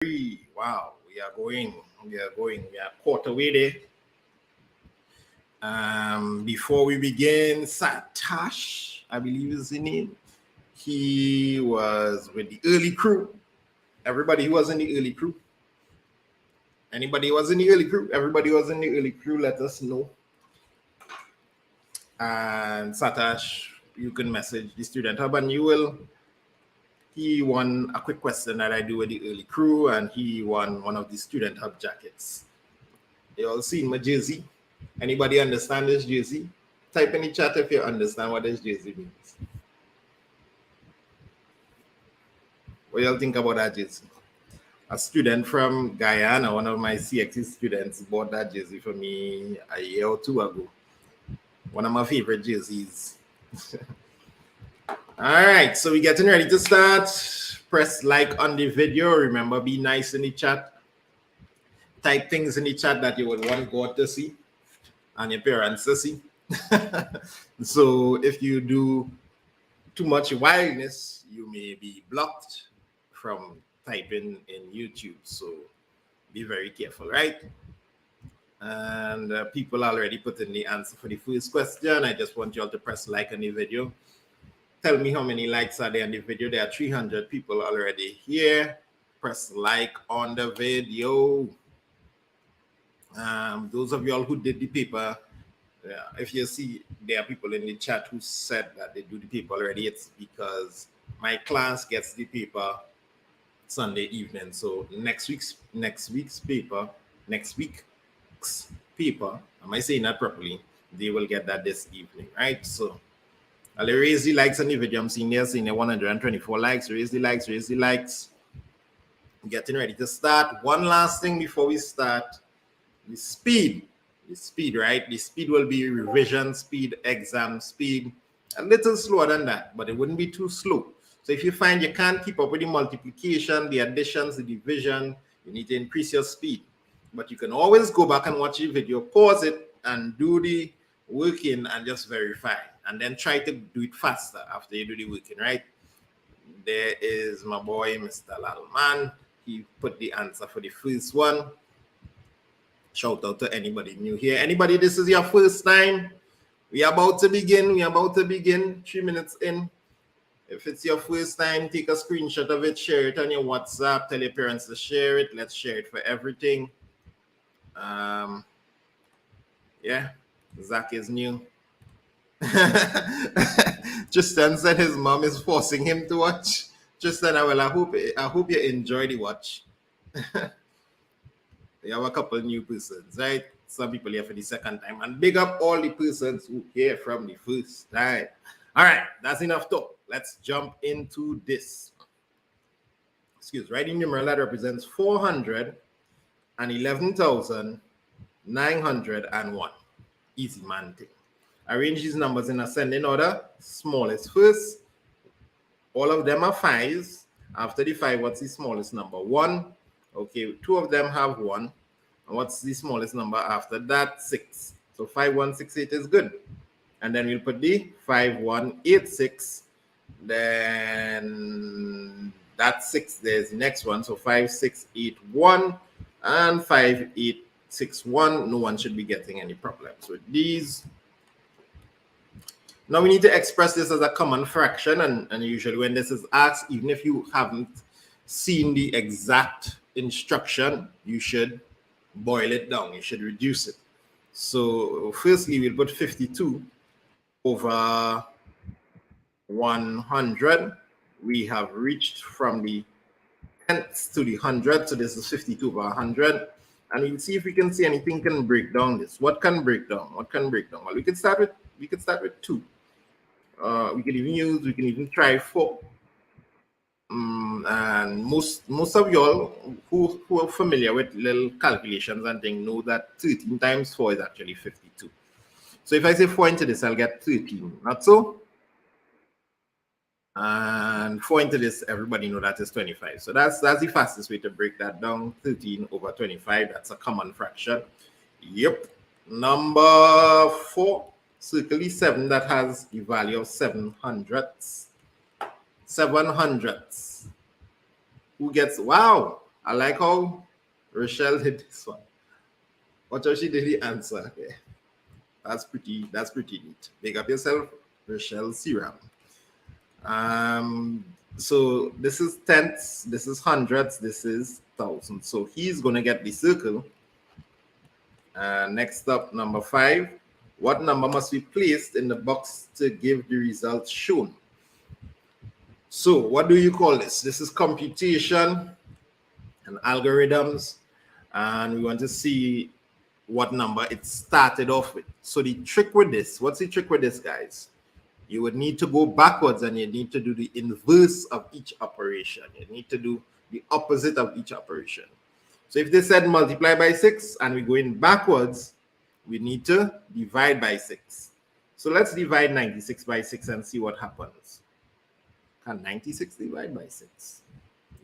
Wow, we are going. We are quarter way there. Before we begin, Satash, I believe is the name. He was with the early crew. Everybody who was in the early crew. Anybody who was in the early crew? Everybody who was in the early crew, let us know. And Satash, you can message the student hub and you will. He won a quick question that I do with the early crew, and he won one of the student hub jackets. You all seen my jersey? Anybody understand this jersey? Type in the chat if you understand what this jersey means. What y'all think about that jersey? A student from Guyana, one of my CXC students, bought that jersey for me a year or two ago. One of my favorite jerseys. All right, so we're getting ready to start. Press like on the video. Remember, be nice in the chat. Type things in the chat that you would want God to see and your parents to see. So if you do too much wildness, you may be blocked from typing in YouTube. So be very careful, right? And people already put in the answer for the first question. I just want you all to press like on the video. Tell me how many likes are there on the video. There are 300 people already here. Press like on the video. Those of y'all who did the paper, if you see there are people in the chat who said that they do the paper already, it's because my class gets the paper Sunday evening. So next week's paper, am I saying that properly? They will get that this evening, right? So I'll raise the likes on the video. I'm seeing there 124 likes. Raise the likes. Getting ready to start. One last thing before we start. The speed, right? The speed will be revision speed, exam speed. A little slower than that, but it wouldn't be too slow. So if you find you can't keep up with the multiplication, the additions, the division, you need to increase your speed. But you can always go back and watch the video, pause it, and do the working and just verify. And then try to do it faster after you do the working, right? There is my boy, Mr. Lalman. He put the answer for the first one. Shout out to anybody new here. Anybody, this is your first time? We are about to begin. 3 minutes in. If it's your first time, take a screenshot of it, share it on your WhatsApp, tell your parents to share it. Let's share it for everything. Yeah, Zach is new. Tristan said his mom is forcing him to watch. Tristan, I hope you enjoy the watch. We have a couple new persons, right? Some people here for the second time. And big up all the persons who here from the first time. All right, that's enough talk. Let's jump into this. Writing numeral that represents 411,901. Easy man thing. Arrange these numbers in ascending order. Smallest first. All of them are 5s. After the 5, what's the smallest number? 1. Okay, 2 of them have 1. And what's the smallest number after that? 6. So 5168 is good. And then we'll put the 5186. Then that's 6. There's the next one. So 5681 and 5861. No one should be getting any problems with these. Now we need to express this as a common fraction. And usually when this is asked, even if you haven't seen the exact instruction, you should boil it down. You should reduce it. So firstly, we'll put 52 over 100. We have reached from the tenths to the 100. So this is 52 over 100. And we'll see if we can see anything can break down this. What can break down? Well, we can start with 2. We can even try 4. And most of y'all who are familiar with little calculations and things know that 13 times 4 is actually 52. So if I say 4 into this, I'll get 13. Not so? And 4 into this, everybody know that is 25. So that's the fastest way to break that down. 13 over 25. That's a common fraction. Yep. Number 4. Circle the 7 that has the value of 700ths. 700ths. Who gets, wow, I like how Rochelle did this one. Watch how she did the answer. Okay. That's pretty neat. Make up yourself, Rochelle Seram. So this is tenths, this is hundreds, this is thousands. So he's gonna get the circle. Next up, number 5. What number must be placed in the box to give the results shown? So what do you call this? This is computation and algorithms, and we want to see what number it started off with. So the trick with this, what's the trick with this, guys? You would need to go backwards and you need to do the inverse of each operation. You need to do the opposite of each operation. So if they said multiply by 6 and we're going backwards, we need to divide by 6. So let's divide 96 by 6 and see what happens. Can 96 divide by 6?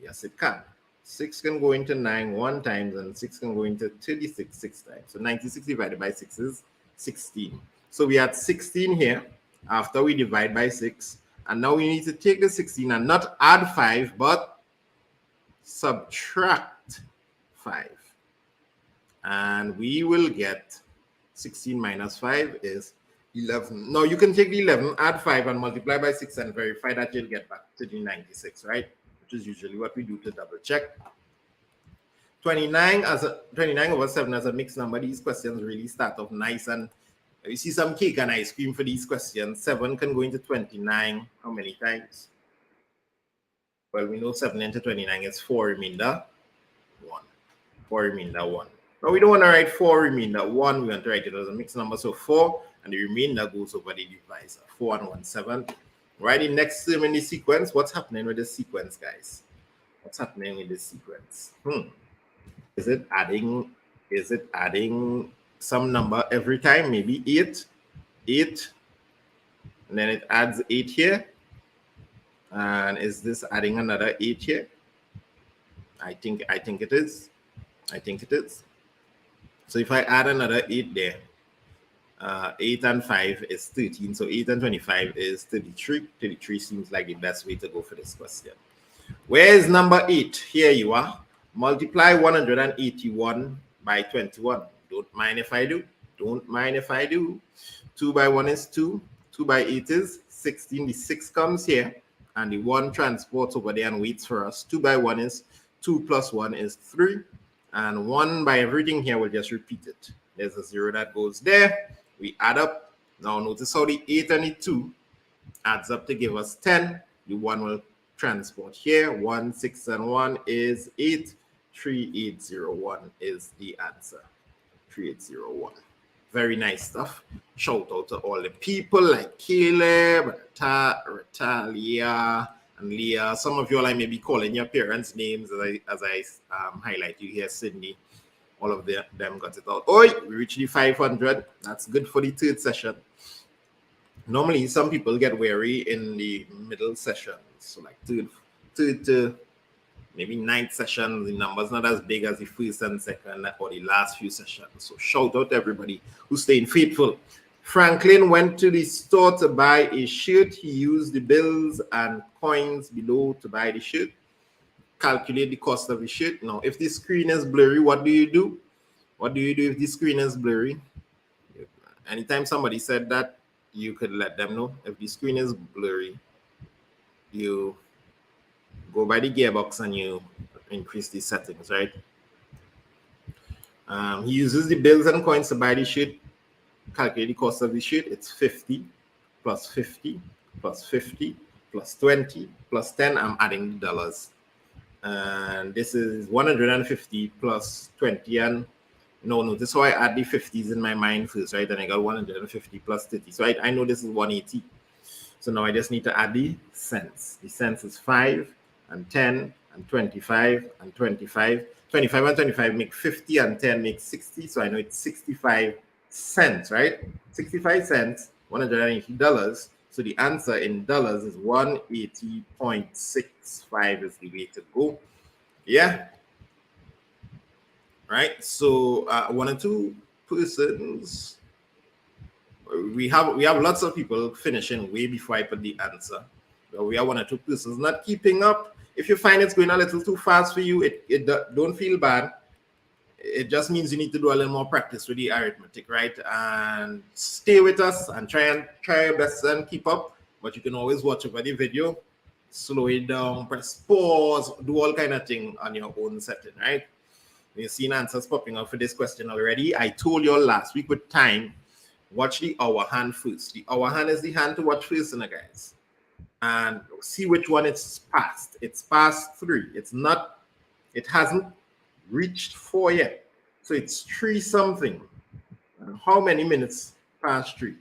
Yes, it can. 6 can go into 9 one time and 6 can go into 36 6 times. So 96 divided by 6 is 16. So we had 16 here after we divide by 6. And now we need to take the 16 and not add 5, but subtract 5. And we will get 16 minus 5 is 11. Now you can take the 11, add 5, and multiply by 6 and verify that you'll get back to the 96, right? Which is usually what we do to double check. 29 over 7 as a mixed number. These questions really start off nice, and you see some cake and ice cream for these questions. 7 can go into 29 how many times? Well, we know 7 into 29 is 4 remainder 1. 4 remainder 1. Now we don't want to write 4 remainder 1. We want to write it as a mixed number. So 4 and the remainder goes over the divisor. 4 and 1, 7. Writing next term in the sequence. What's happening with the sequence, guys? What's happening with the sequence? Is it adding some number every time? Maybe 8, and then it adds 8 here. And is this adding another 8 here? I think it is. So if I add another 8 there, 8 and 5 is 13. So 8 and 25 is 33. 33 seems like the best way to go for this question. Where is number 8? Here you are. Multiply 181 by 21. Don't mind if I do. 2 by 1 is 2. 2 by 8 is 16. The 6 comes here, and the 1 transports over there and waits for us. 2 by 1 is 2 plus 1 is 3. And 1 by everything here, we'll just repeat it. There's a 0 that goes there. We add up. Now notice how the 8 and the 2 adds up to give us 10. The 1 will transport here. 1, 6, and 1 is 8. 3801 is the answer. 3801. Very nice stuff. Shout out to all the people like Caleb, Rita, Leah, and Leah. Some of you all I may be calling your parents' names as I highlight you here, Sydney. All of them got it out. Oh, we reached the 500. That's good for the third session. Normally, some people get weary in the middle sessions. So like third to maybe 9th session, the number's not as big as the first and second or the last few sessions. So shout out to everybody who's staying faithful. Franklin went to the store to buy a shirt. He used the bills and coins below to buy the shirt. Calculate the cost of the shirt. Now, if the screen is blurry, what do you do? What do you do if the screen is blurry? Anytime somebody said that, you could let them know. If the screen is blurry, you go by the gearbox and you increase the settings, right? He uses the bills and coins to buy the shirt. Calculate the cost of the shirt. It's 50 plus 50 plus 50 plus 20 plus 10. I'm adding the dollars. And this is 150 plus 20. And notice how I add the 50s in my mind first, right? And I got 150 plus 30. So I know this is 180. So now I just need to add the cents. The cents is 5 and 10 and 25 and 25. 25 and 25 make 50 and 10 make 60. So I know it's 65 cents, right? 65 cents, $180. So the answer in dollars is 180.65 is the way to go. Yeah. Right. So 1 or 2 persons. We have lots of people finishing way before I put the answer. So we have 1 or 2 persons not keeping up. If you find it's going a little too fast for you, don't feel bad. It just means you need to do a little more practice with the arithmetic, right? And stay with us and try your best and keep up. But you can always watch over the video, slow it down, press pause, do all kind of thing on your own setting, right? You've seen answers popping up for this question already. I told you all last week with time, watch the hour hand first. The hour hand is the hand to watch first, guys. And see which one it's past. It's past 3. It hasn't reached 4 yet. So it's 3 something. And how many minutes past 3?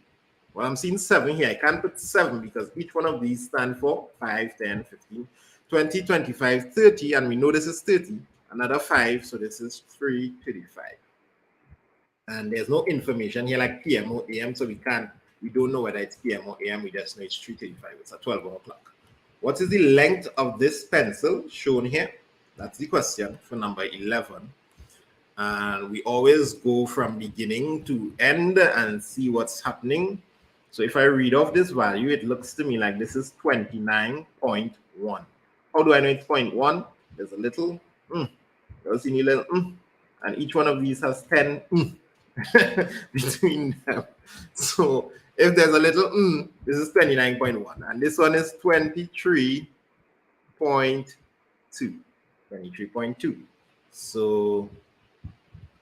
Well, I'm seeing 7 here. I can't put 7 because each one of these stand for 5, 10, 15, 20, 25, 30. And we know this is 30. Another 5. So this is 3:35. And there's no information here like PM or AM. So we don't know whether it's PM or AM. We just know it's 3:35. It's a 12-hour clock. What is the length of this pencil shown here? That's the question for number 11. And we always go from beginning to end and see what's happening. So if I read off this value, it looks to me like this is 29.1. How do I know it's 0.1? There's a little there's a little and each one of these has 10 between them. So if there's a little this is 29.1, and this one is 23.2. 23.2. So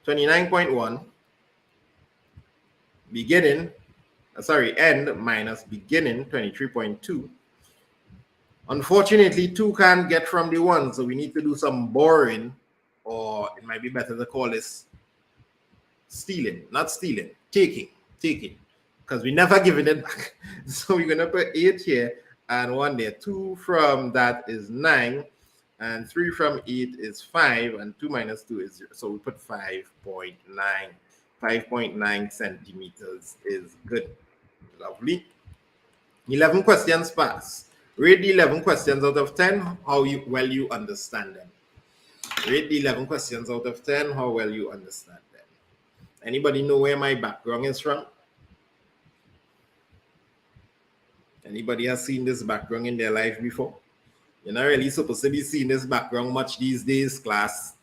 29.1 beginning, end minus beginning 23.2. Unfortunately, 2 can't get from the 1, so we need to do some borrowing, or it might be better to call this stealing, not stealing, taking, because we never given it back. So we're gonna put 8 here and 1 there. 2 from that is 9, and 3 from 8 is 5, and 2 minus 2 is 0. So we put 5.9. 5.9 centimeters is good. Lovely. 11 questions pass. Rate the 11 questions out of 10, how well you understand them. Rate the 11 questions out of 10, how well you understand them. Anybody know where my background is from? Anybody has seen this background in their life before? You're not really supposed to be seeing this background much these days, class.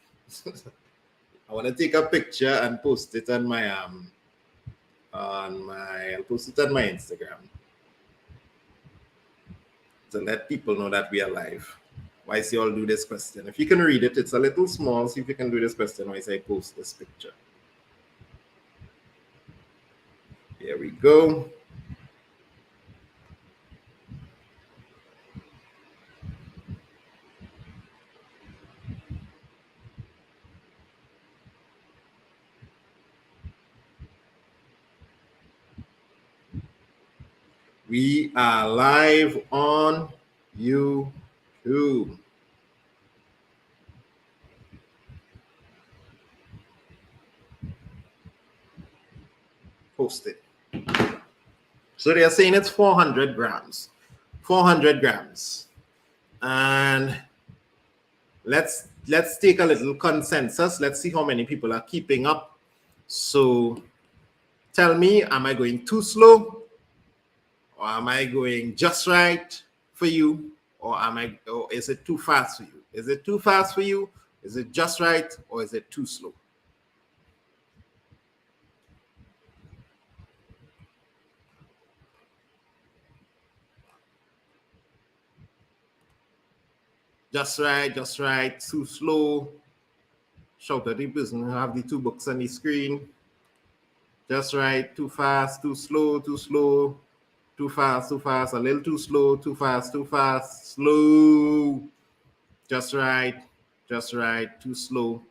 I want to take a picture and post it on my I'll post it on my Instagram to let people know that we are live. Why see all do this question? If you can read it, it's a little small. See if you can do this question while I post this picture. Here we go. We are live on YouTube. Post it. So they are saying it's 400 grams. 400 grams. And let's take a little consensus. Let's see how many people are keeping up. So tell me, am I going too slow? Or am I going just right for you? Or is it too fast for you? Is it too fast for you? Is it just right? Or is it too slow? Just right, too slow. Shout at the person who have the 2 books on the screen. Just right, too fast, too slow, too fast, a little too slow, too fast, slow. Just right, too slow.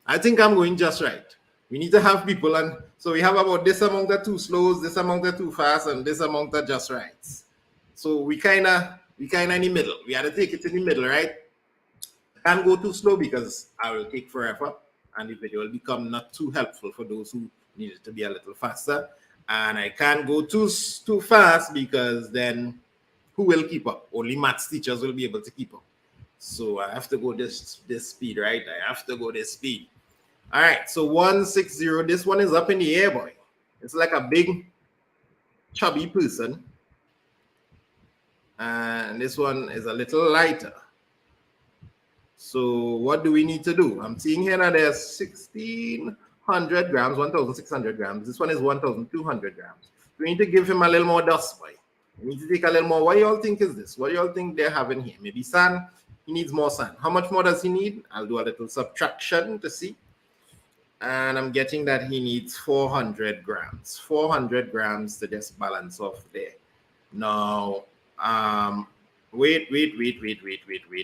I think I'm going just right. We need to have people, and so we have about this amount of too slows, this amount of too fast, and this amount of just rights. So we kind of in the middle. We had to take it in the middle, right? I can't go too slow because I will take forever, and the video will become not too helpful for those who need it to be a little faster. And I can't go too fast because then who will keep up? Only maths teachers will be able to keep up. So I have to go this speed, right? I have to go this speed. All right, so 160. This one is up in the air, boy. It's like a big, chubby person. And this one is a little lighter. So what do we need to do? I'm seeing here that there's 1,600 grams, 1,600 grams. This one is 1,200 grams. We need to give him a little more dust, boy. We need to take a little more. What do y'all think is this? What do y'all think they're having here? Maybe sand. He needs more sand. How much more does he need? I'll do a little subtraction to see. And I'm getting that he needs 400 grams. 400 grams to just balance off there. Now, wait.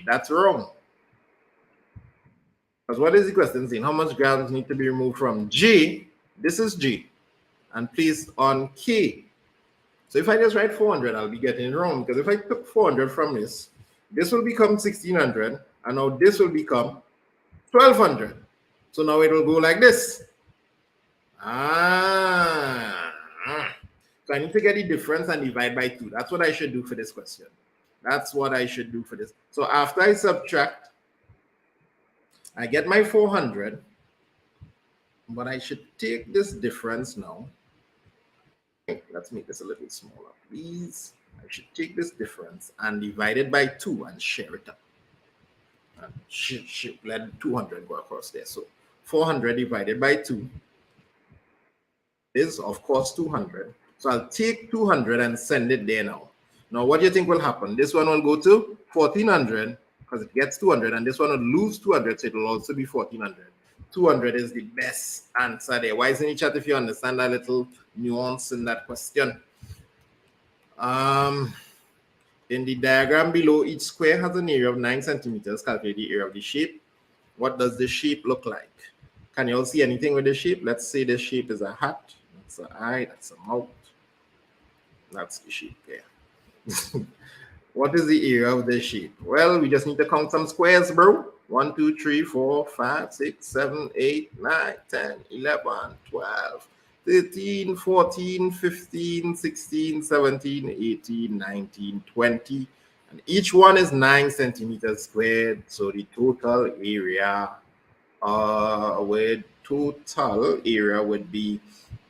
That's wrong. Because what is the question saying? How much grams need to be removed from G? This is G. And placed on K. So if I just write 400, I'll be getting it wrong. Because if I took 400 from this will become 1,600. And now this will become 1,200. So now it will go like this. So I need to get the difference and divide by 2. That's what I should do for this question. That's what I should do for this. So after I subtract, I get my 400. But I should take this difference now. Let's make this a little smaller, please. I should take this difference and divide it by 2 and share it up. And let 200 go across there. So 400 divided by 2 is, of course, 200. So I'll take 200 and send it there now. Now, what do you think will happen? This one will go to 1,400 because it gets 200, and this one will lose 200, so it will also be 1,400. 200 is the best answer there. Why isn't it, chat, if you understand that little nuance in that question? In the diagram below, each square has an area of 9 centimeters. Calculate the area of the shape. What does the shape look like? Can you all see anything with the shape? Let's say the shape is a hat. That's an eye. That's a mouth. That's the shape there. What is the area of the shape? Well, we just need to count some squares, bro. 1, 2, 3, 4, 5, 6, 7, 8, 9, 10, 11, 12, 13, 14, 15, 16, 17, 18, 19, 20. And each one is 9 centimeters squared. So the total area would be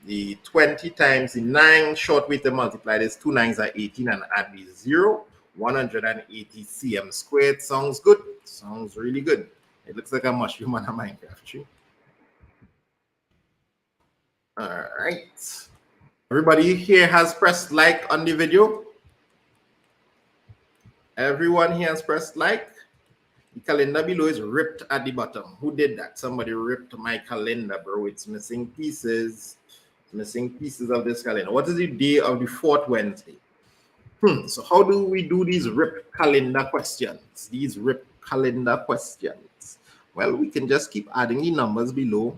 the 20 times the 9. Short way to multiply this. 2 9s are 18 and add the 0. 180 cm squared. Sounds good. Sounds really good. It looks like a mushroom on a Minecraft tree. All right. Everybody here has pressed like on the video. Everyone here has pressed like. The calendar below is ripped at the bottom. Who did that? Somebody ripped my calendar, bro. It's missing pieces. It's missing pieces of this calendar. What is the day of the 4th Wednesday? So how do we do these RIP calendar questions? Well, we can just keep adding the numbers below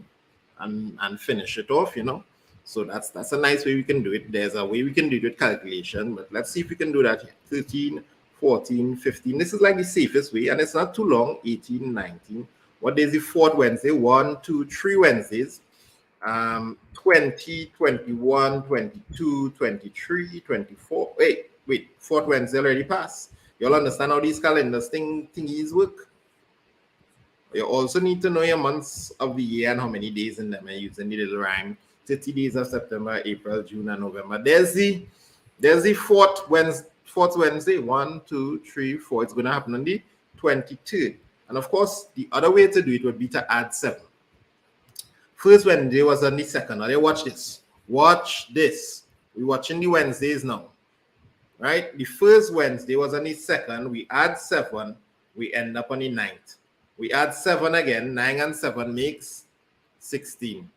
and finish it off, you know. So that's a nice way we can do it. There's a way we can do it with calculation, but let's see if we can do that here. 13, 14, 15. This is like the safest way, and it's not too long. 18, 19. What day is the 4th Wednesday? 1, 2, 3 Wednesdays. 20, 21, 22, 23, 24. Wait, 4th Wednesday already passed. You'll understand how these calendars thingies work. You also need to know your months of the year and how many days in them. I'm using the little rhyme. 30 days of September, April, June, and November. There's the 4th Wednesday. 1, 2, 3, 4. It's going to happen on the 23rd. And of course, the other way to do it would be to add 7. First Wednesday was on the 2nd. Now, watch this. Watch this. We're watching the Wednesdays now. Right? The first Wednesday was on the 2nd. We add 7. We end up on the 9th. We add 7 again. 9 and 7 makes 16.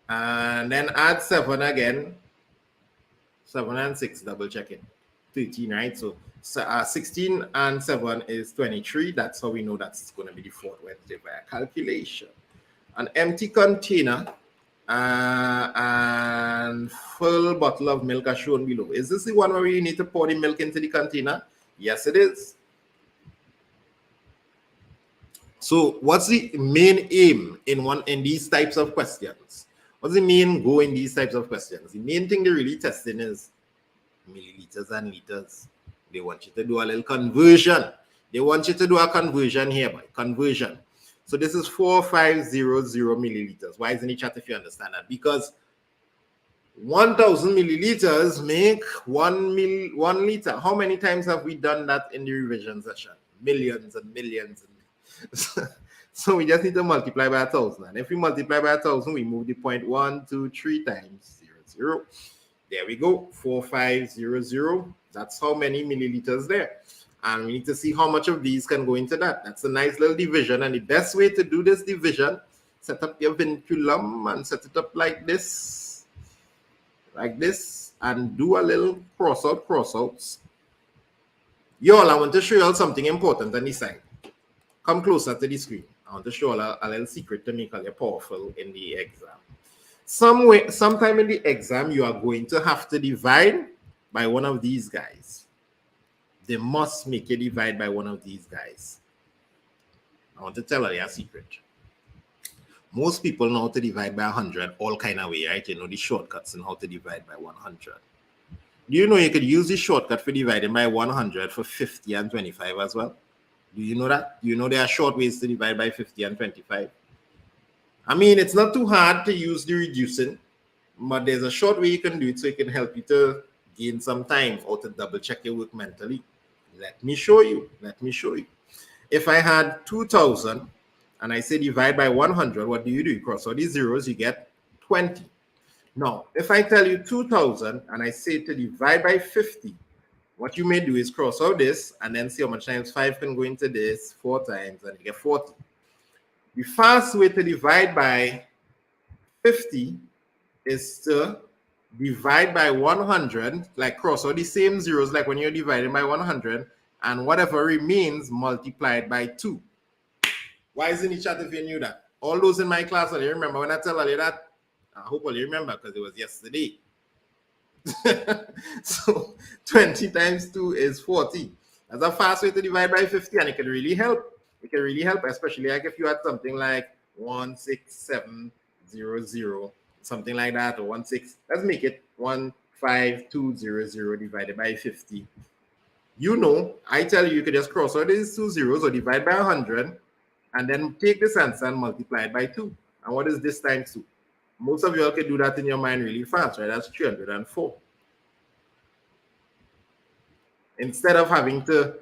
And then add 7 again. 7 and 6, double checking. 13, right? So 16 and 7 is 23. That's how we know that's going to be the 4th Wednesday by calculation. An empty container and full bottle of milk are shown below. Is this the one where you need to pour the milk into the container? Yes, it is. So what's the main aim in these types of questions? What's the main goal in these types of questions? The main thing they're really testing is milliliters and liters. They want you to do a little conversion. They want you to do a conversion here, boy. Conversion. So this is 4500 milliliters. Why isn't it, chat, if you understand that? Because 1,000 milliliters make 1 liter. How many times have we done that in the revision session? Millions and millions. So we just need to multiply by 1,000. And if we multiply by 1,000, we move the point 1, 2, 3 times 0, 0. There we go, 4500. That's how many milliliters there. And we need to see how much of these can go into that. That's a nice little division. And the best way to do this division, set up your vinculum and set it up like this, and do a little crossouts. Y'all, I want to show you all something important on this side. Come closer to the screen. I want to show you a little secret to make you powerful in the exam. Sometime in the exam, you are going to have to divide by one of these guys. They must make you divide by one of these guys. I want to tell you a secret. Most people know how to divide by 100 all kind of way, right? You know the shortcuts and how to divide by 100. Do you know you could use the shortcut for dividing by 100 for 50 and 25 as well? Do you know that? Do you know there are short ways to divide by 50 and 25? I mean, it's not too hard to use the reducing, but there's a short way you can do it so it can help you to gain some time or to double check your work mentally. Let me show you. If I had 2,000 and I say divide by 100, what do? You cross all these zeros, you get 20. Now, if I tell you 2,000 and I say to divide by 50, what you may do is cross out this and then see how much times 5 can go into this 4 times and you get 40. The fast way to divide by 50 is to divide by 100, like cross all the same zeros like when you're dividing by 100, and whatever remains multiplied by 2. Why isn't the chat if you knew that? All those in my class, you remember when I tell you that? I hope you remember because it was yesterday. So 20 times 2 is 40. That's a fast way to divide by 50, and it can really help. It can really help, especially like if you had something like 16700, something like that, or 16. Let's make it 15200 divided by 50. You know, I tell you, you could just cross out these 2 zeros or divide by 100, and then take this answer and multiply it by 2. And what is this times 2? Most of you all can do that in your mind really fast, right? That's 304. Instead of having to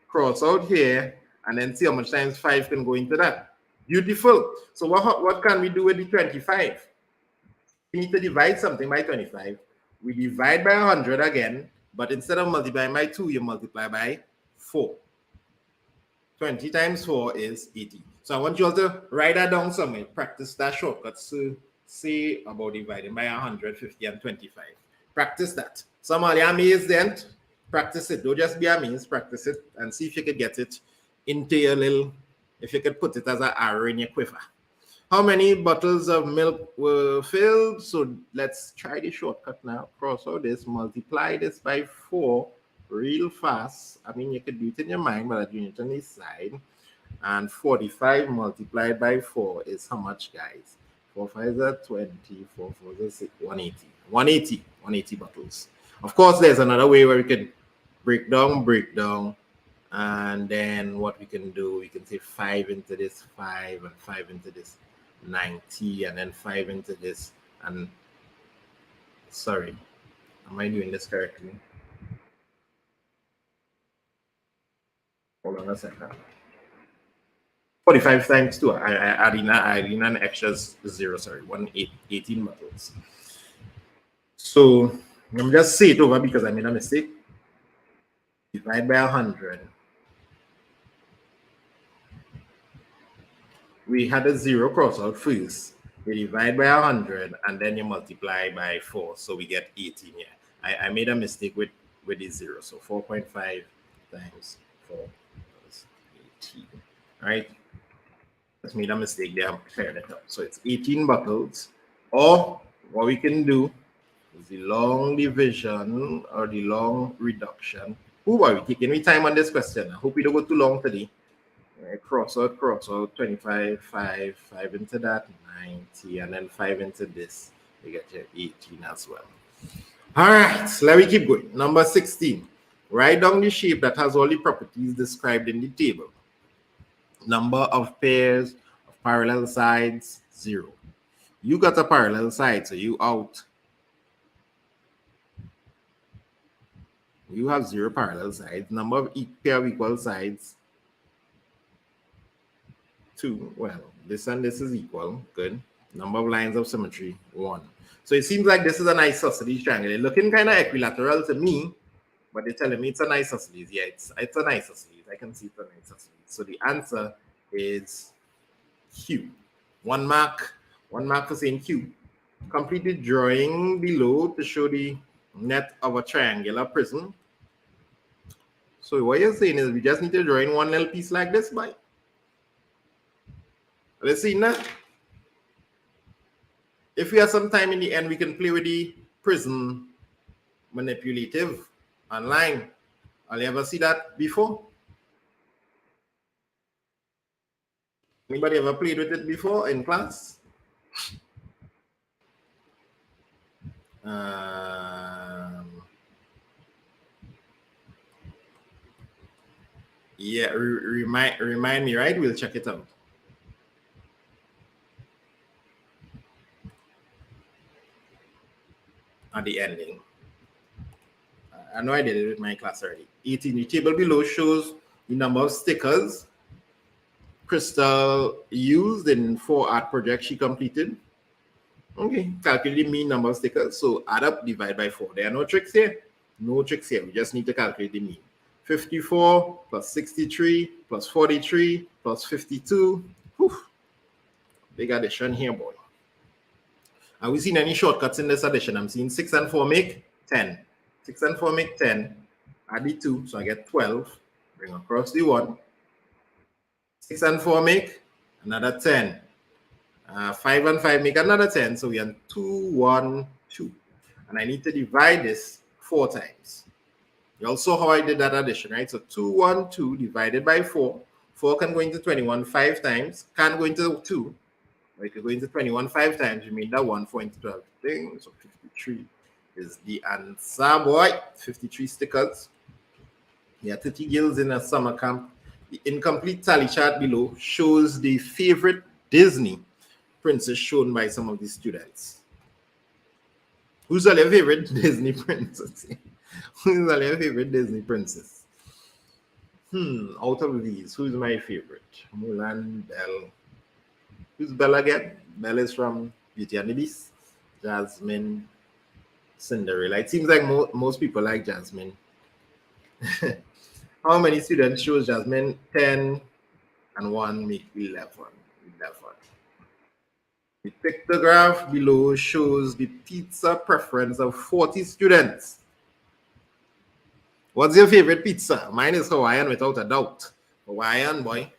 cross out here and then see how much times 5 can go into that. Beautiful. So what can we do with the 25? We need to divide something by 25. We divide by 100 again, but instead of multiplying by 2, you multiply by 4. 20 times 4 is 80. So I want you all to write that down somewhere. Practice that shortcut to say about dividing by 150 and 25. Practice that. Some of you are amazed then. Practice it. Don't just be amazed. Practice it and see if you could get it into your little, if you could put it as an arrow in your quiver. How many bottles of milk were filled? So let's try the shortcut now. Cross out this, multiply this by 4 real fast. I mean, you could do it in your mind, but I'm doing it on this side. And 45 multiplied by 4 is how much, guys? 4 5 are 20, 4 4 is 6, 180. 180 bottles. Of course, there's another way where we can break down. And then what we can do, we can say 5 into this, 5, and 5 into this, 90, and then 5 into this. And sorry, am I doing this correctly? Hold on a second. 45 times 2. I add in an extra 0, sorry, 18 bottles. So let me just say it over because I made a mistake. Divide by 100. We had a 0 cross out first. You divide by 100 and then you multiply by 4. So we get 18 here. I made a mistake with the 0. So 4.5 times 4 is 18. Right? Just made a mistake there. I'm clearing it up. So it's 18 bottles. Or what we can do is the long division or the long reduction. Who are we taking any time on this question? I hope we don't go too long today. Cross out, 25, 5 into that, 90, and then 5 into this. You get your 18 as well. All right, so let me keep going. Number 16. Write down the shape that has all the properties described in the table. Number of pairs of parallel sides, 0. You got a parallel side, so you out. You have 0 parallel sides. Number of pair of equal sides, 2. Well, this and this is equal. Good. Number of lines of symmetry, 1. So it seems like this is an isosceles triangle. It's looking kind of equilateral to me, but they're telling me it's an isosceles. Yeah, it's an isosceles. I can see it's an isosceles. So the answer is Q. 1 mark. 1 mark for saying Q. Complete the drawing below to show the net of a triangular prism. So what you're saying is we just need to draw in one little piece like this, boy. Let's see now. If we have some time in the end, we can play with the prism manipulative online. Have you ever see that before? Anybody ever played with it before in class? Yeah, remind me, right? We'll check it out. At the ending. I know I did it with my class already. 18. The table below shows the number of stickers Crystal used in 4 art projects she completed. Okay, calculate the mean number of stickers. So add up, divide by 4. There are no tricks here. No tricks here. We just need to calculate the mean. 54 plus 63 plus 43 plus 52. Whew. Big addition here, boy. Have we seen any shortcuts in this addition? I'm seeing 6 and 4 make 10. 6 and 4 make 10. Add the 2, so I get 12. Bring across the 1. 6 and 4 make another 10. 5 and 5 make another 10. So we have 2, 1, 2. And I need to divide this 4 times. You all saw how I did that addition, right? So 2, 1, 2 divided by 4. 4 can go into 21 5 times. Can't go into 2. But it can go into 21 5 times. You made that 1 4 into 12 thing. So 53 is the answer, boy. 53 stickers. Yeah, 30 girls in a summer camp. The incomplete tally chart below shows the favorite Disney princess shown by some of the students. Who's your favorite Disney princess? Who's your favorite Disney princess? Out of these, who's my favorite? Mulan, Belle. Who's Belle again? Belle is from Beauty and the Beast. Jasmine, Cinderella. It seems like most people like Jasmine. How many students chose Jasmine? 10 and 1 make 11. The pictograph below shows the pizza preference of 40 students. What's your favorite pizza? Mine is Hawaiian without a doubt. Hawaiian, boy.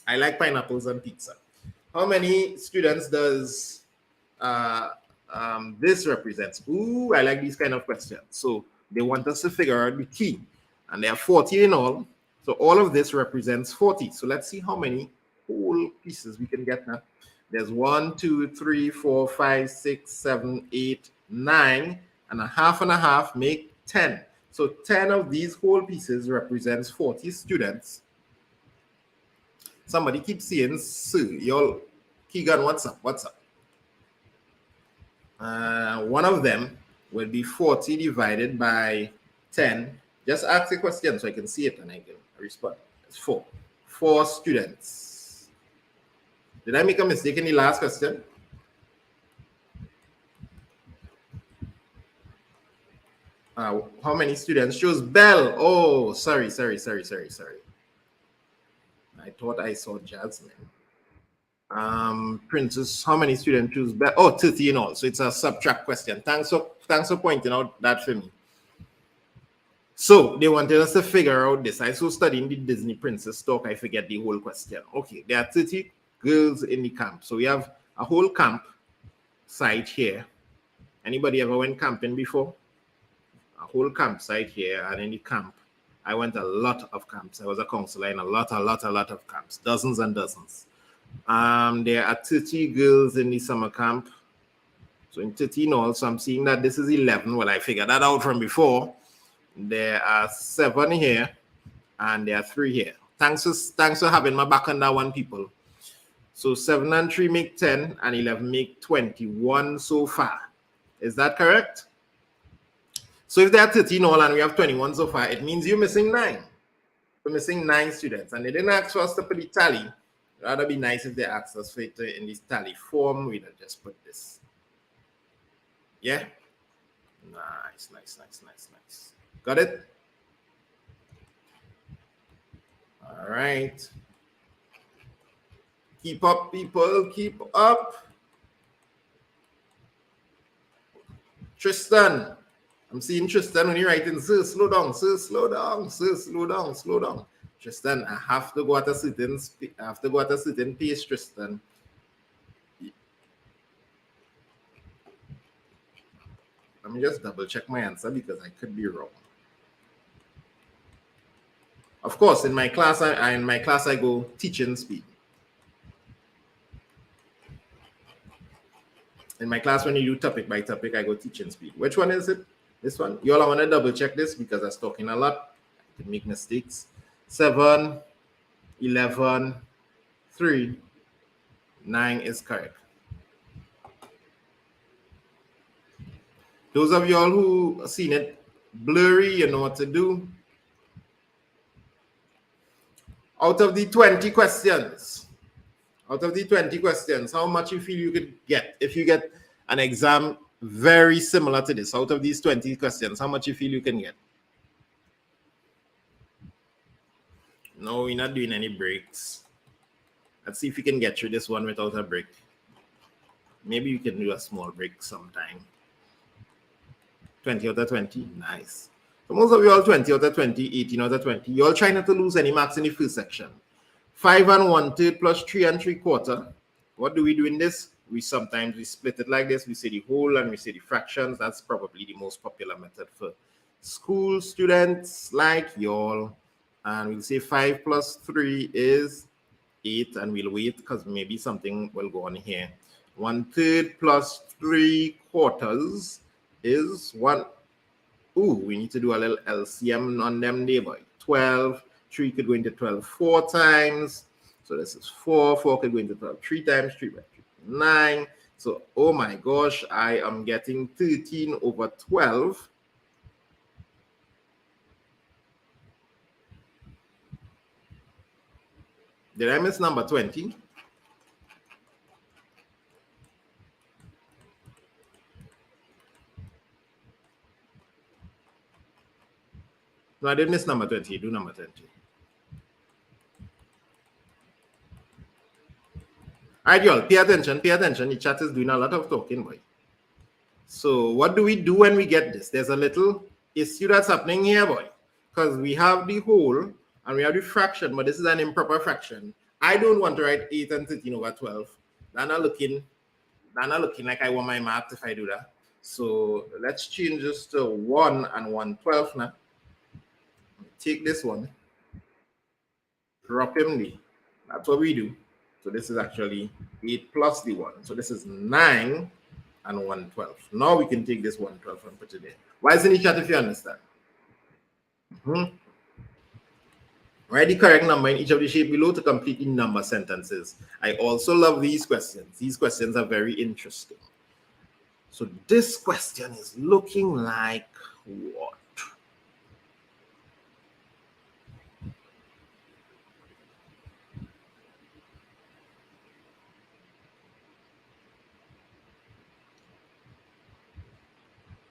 I like pineapples on pizza. How many students does this represent? Ooh, I like these kind of questions. So they want us to figure out the key. And there are 40 in all. So all of this represents 40. So let's see how many whole pieces we can get now. There's 1, 2, 3, 4, 5, 6, 7, 8, 9, and a half make 10. So 10 of these whole pieces represents 40 students. Somebody keeps saying, Sue, y'all, Keegan, what's up? One of them will be 40 divided by 10. Just ask a question so I can see it and I can respond. It's 4. 4 students. Did I make a mistake in the last question? How many students chose Belle? Oh, sorry. I thought I saw Jasmine. Princess, how many students choose Belle? Oh, 30 in all. So it's a subtract question. Thanks for pointing out that for me. So they wanted us to figure out this. I saw studying the Disney princess talk. I forget the whole question. Okay, there are 30 girls in the camp. So we have a whole camp site here. Anybody ever went camping before? A whole campsite here, and in the camp, I went a lot of camps. I was a counselor in a lot of camps, dozens and dozens. There are 30 girls in the summer camp. So in 30 in all, so I'm seeing that this is 11. Well, I figured that out from before. There are 7 here, and there are 3 here. Thanks for having my back on that one, people. So 7 and 3 make 10, and 11 make 21 so far. Is that correct? So if there are 13 all and we have 21 so far, it means you're missing 9. You're missing 9 students. And they didn't ask for us to put the tally Rather be nice if they asked us for it in this tally form. We'd have just put this. Yeah? Nice, nice, nice, nice, nice. Got it? All right. Keep up, people. Keep up. Tristan. I'm seeing Tristan when you're writing, sir, slow down, sir, slow down, sir, slow down, slow down. Tristan, I have to go at a certain pace, Tristan. Let me just double check my answer because I could be wrong. Of course, in my class, I go teaching speed. In my class, when you do topic by topic, I go teaching speed. Which one is it? This one? You all, I want to double check this because I was talking a lot. I could make mistakes. 7, 11, 3, 9 is correct. Those of y'all who seen it blurry, you know what to do. Out of the 20 questions, how much you feel you could get if you get an exam very similar to this? Out of these 20 questions, how much you feel you can get? No, we're not doing any breaks. Let's see if we can get through this one without a break. Maybe you can do a small break sometime. 20 out of 20, nice. So most of you all 20 out of 20, 18 out of 20. You all try not to lose any marks in the first section. 5 1/3 plus 3 3/4. What do we do in this? We sometimes split it like this. We say the whole and we say the fractions. That's probably the most popular method for school students like y'all. And we'll say 5 plus 3 is 8, and we'll wait because maybe something will go on here. 1/3 plus 3/4 is 1. Ooh, we need to do a little LCM on them there, boy. 12. 3 could go into 12 4 times. So this is 4. 4 could go into 12 3 times. 3 by 3, 9. So, oh my gosh, I am getting 13 over 12. Did I miss number 20? No, I did miss number 20. Do number 20. All right, y'all, pay attention, pay attention. The chat is doing a lot of talking, boy. So what do we do when we get this? There's a little issue that's happening here, boy. Because we have the whole and we have the fraction, but this is an improper fraction. I don't want to write 8 and 13 over 12. They're not looking like I want my math if I do that. So let's change this to 1 and 1/12 now. Take this one, drop him the. That's what we do. So this is actually 8 plus the 1. So this is 9 and 1/12. Now we can take this 1/12 and put it in. Why isn't it chat if you understand? Write the correct number in each of the shape below to complete the number sentences. I also love these questions. These questions are very interesting. So this question is looking like what?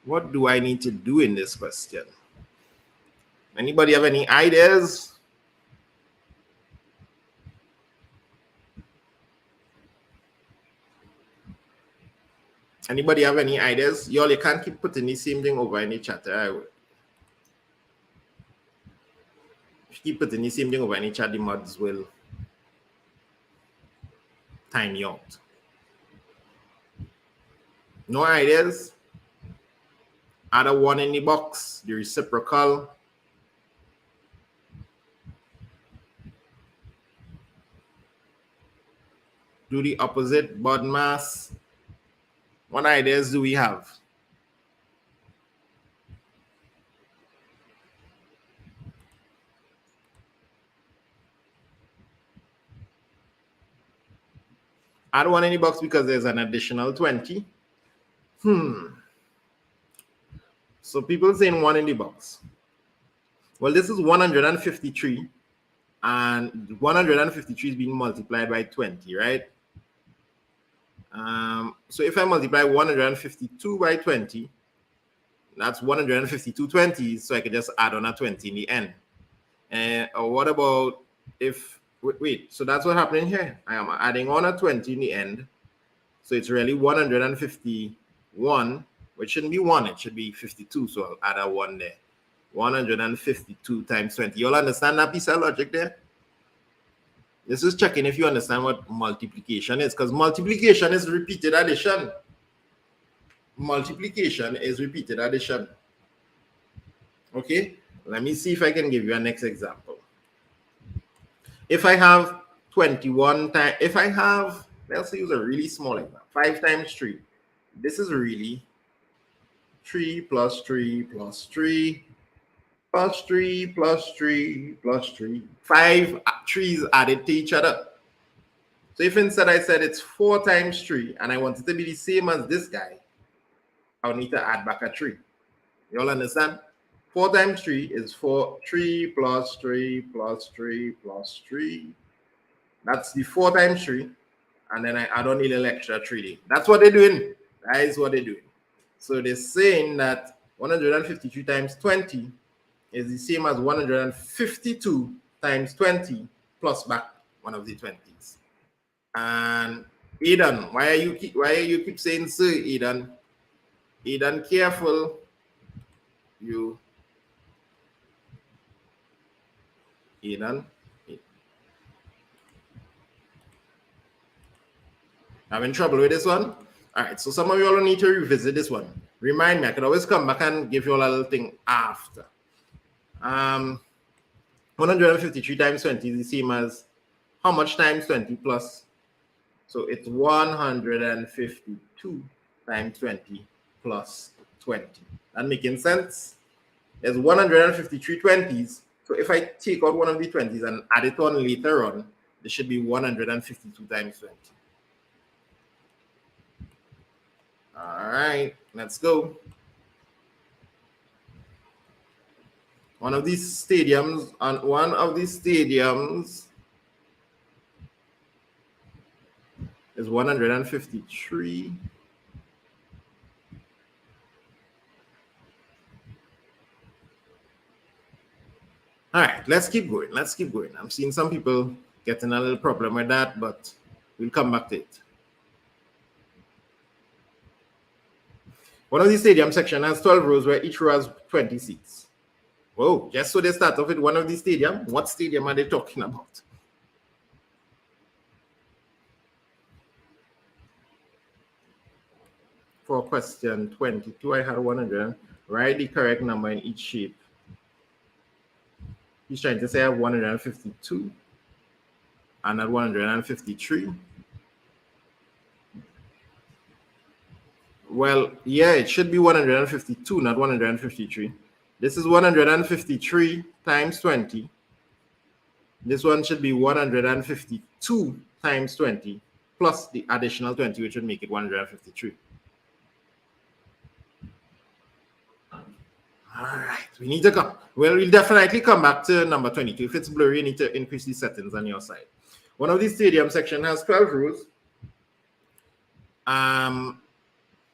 What do I need to do in this question? Anybody have any ideas? Anybody have any ideas? Y'all, you can't keep putting the same thing over in the chat. If you keep putting the same thing over in the chat, the mods will time you out. No ideas? Add a 1 in the box, the reciprocal. Do the opposite, BODMAS. What ideas do we have? Add 1 in the box because there's an additional 20. So people saying 1 in the box. Well, this is 153 and 153 is being multiplied by 20, right? So if I multiply 152 by 20, that's 152 20s, so I can just add on a 20 in the end. Or what about if, wait, so that's what happening here. I am adding on a 20 in the end. So it's really 151, which shouldn't be 1, it should be 52. So I'll add a 1 there. 152 times 20. You all understand that piece of logic there? This is checking if you understand what multiplication is, because multiplication is repeated addition. Multiplication is repeated addition. Okay, let me see if I can give you a next example. If I have 21 times, if I have, let's use a really small example, 5 times 3. This is really 3 plus 3 plus 3 plus 3 plus 3 plus 3. 5 3's added to each other. So if instead I said it's 4 times 3 and I want it to be the same as this guy, I'll need to add back a 3. You all understand? 4 times 3 is 4. 3 plus 3 plus 3 plus 3. That's the 4 times 3. And then I add on a little extra 3. That's what they're doing. That is what they're doing. So they're saying that 153 times 20 is the same as 152 times 20 plus back one of the 20s. And Eden, why are you keep saying sir, Eden? Eden, careful. You Eden. Having trouble with this one? All right, so some of you all need to revisit this one. Remind me, I can always come back and give you all a little thing after. 153 times 20 is the same as how much times 20 plus? So it's 152 times 20 plus 20. That making sense? There's 153 20s. So if I take out one of the 20s and add it on later on, there should be 152 times 20. All right, let's go. One of these stadiums is 153. All right, let's keep going. I'm seeing some people getting a little problem with that, but we'll come back to it. One of these stadium section has 12 rows where each row has 20 seats. Whoa, just so they start off with one of these stadium. What stadium are they talking about? For question 22, I had 100. Write the correct number in each shape. He's trying to say I have 152 and at 153. Well, yeah, it should be 152, not 153. This is 153 times 20. This one should be 152 times 20 plus the additional 20, which would make it 153. All right, we need to come. Well, we'll definitely come back to number 22. If it's blurry, you need to increase the settings on your side. One of these stadium section has 12 rows.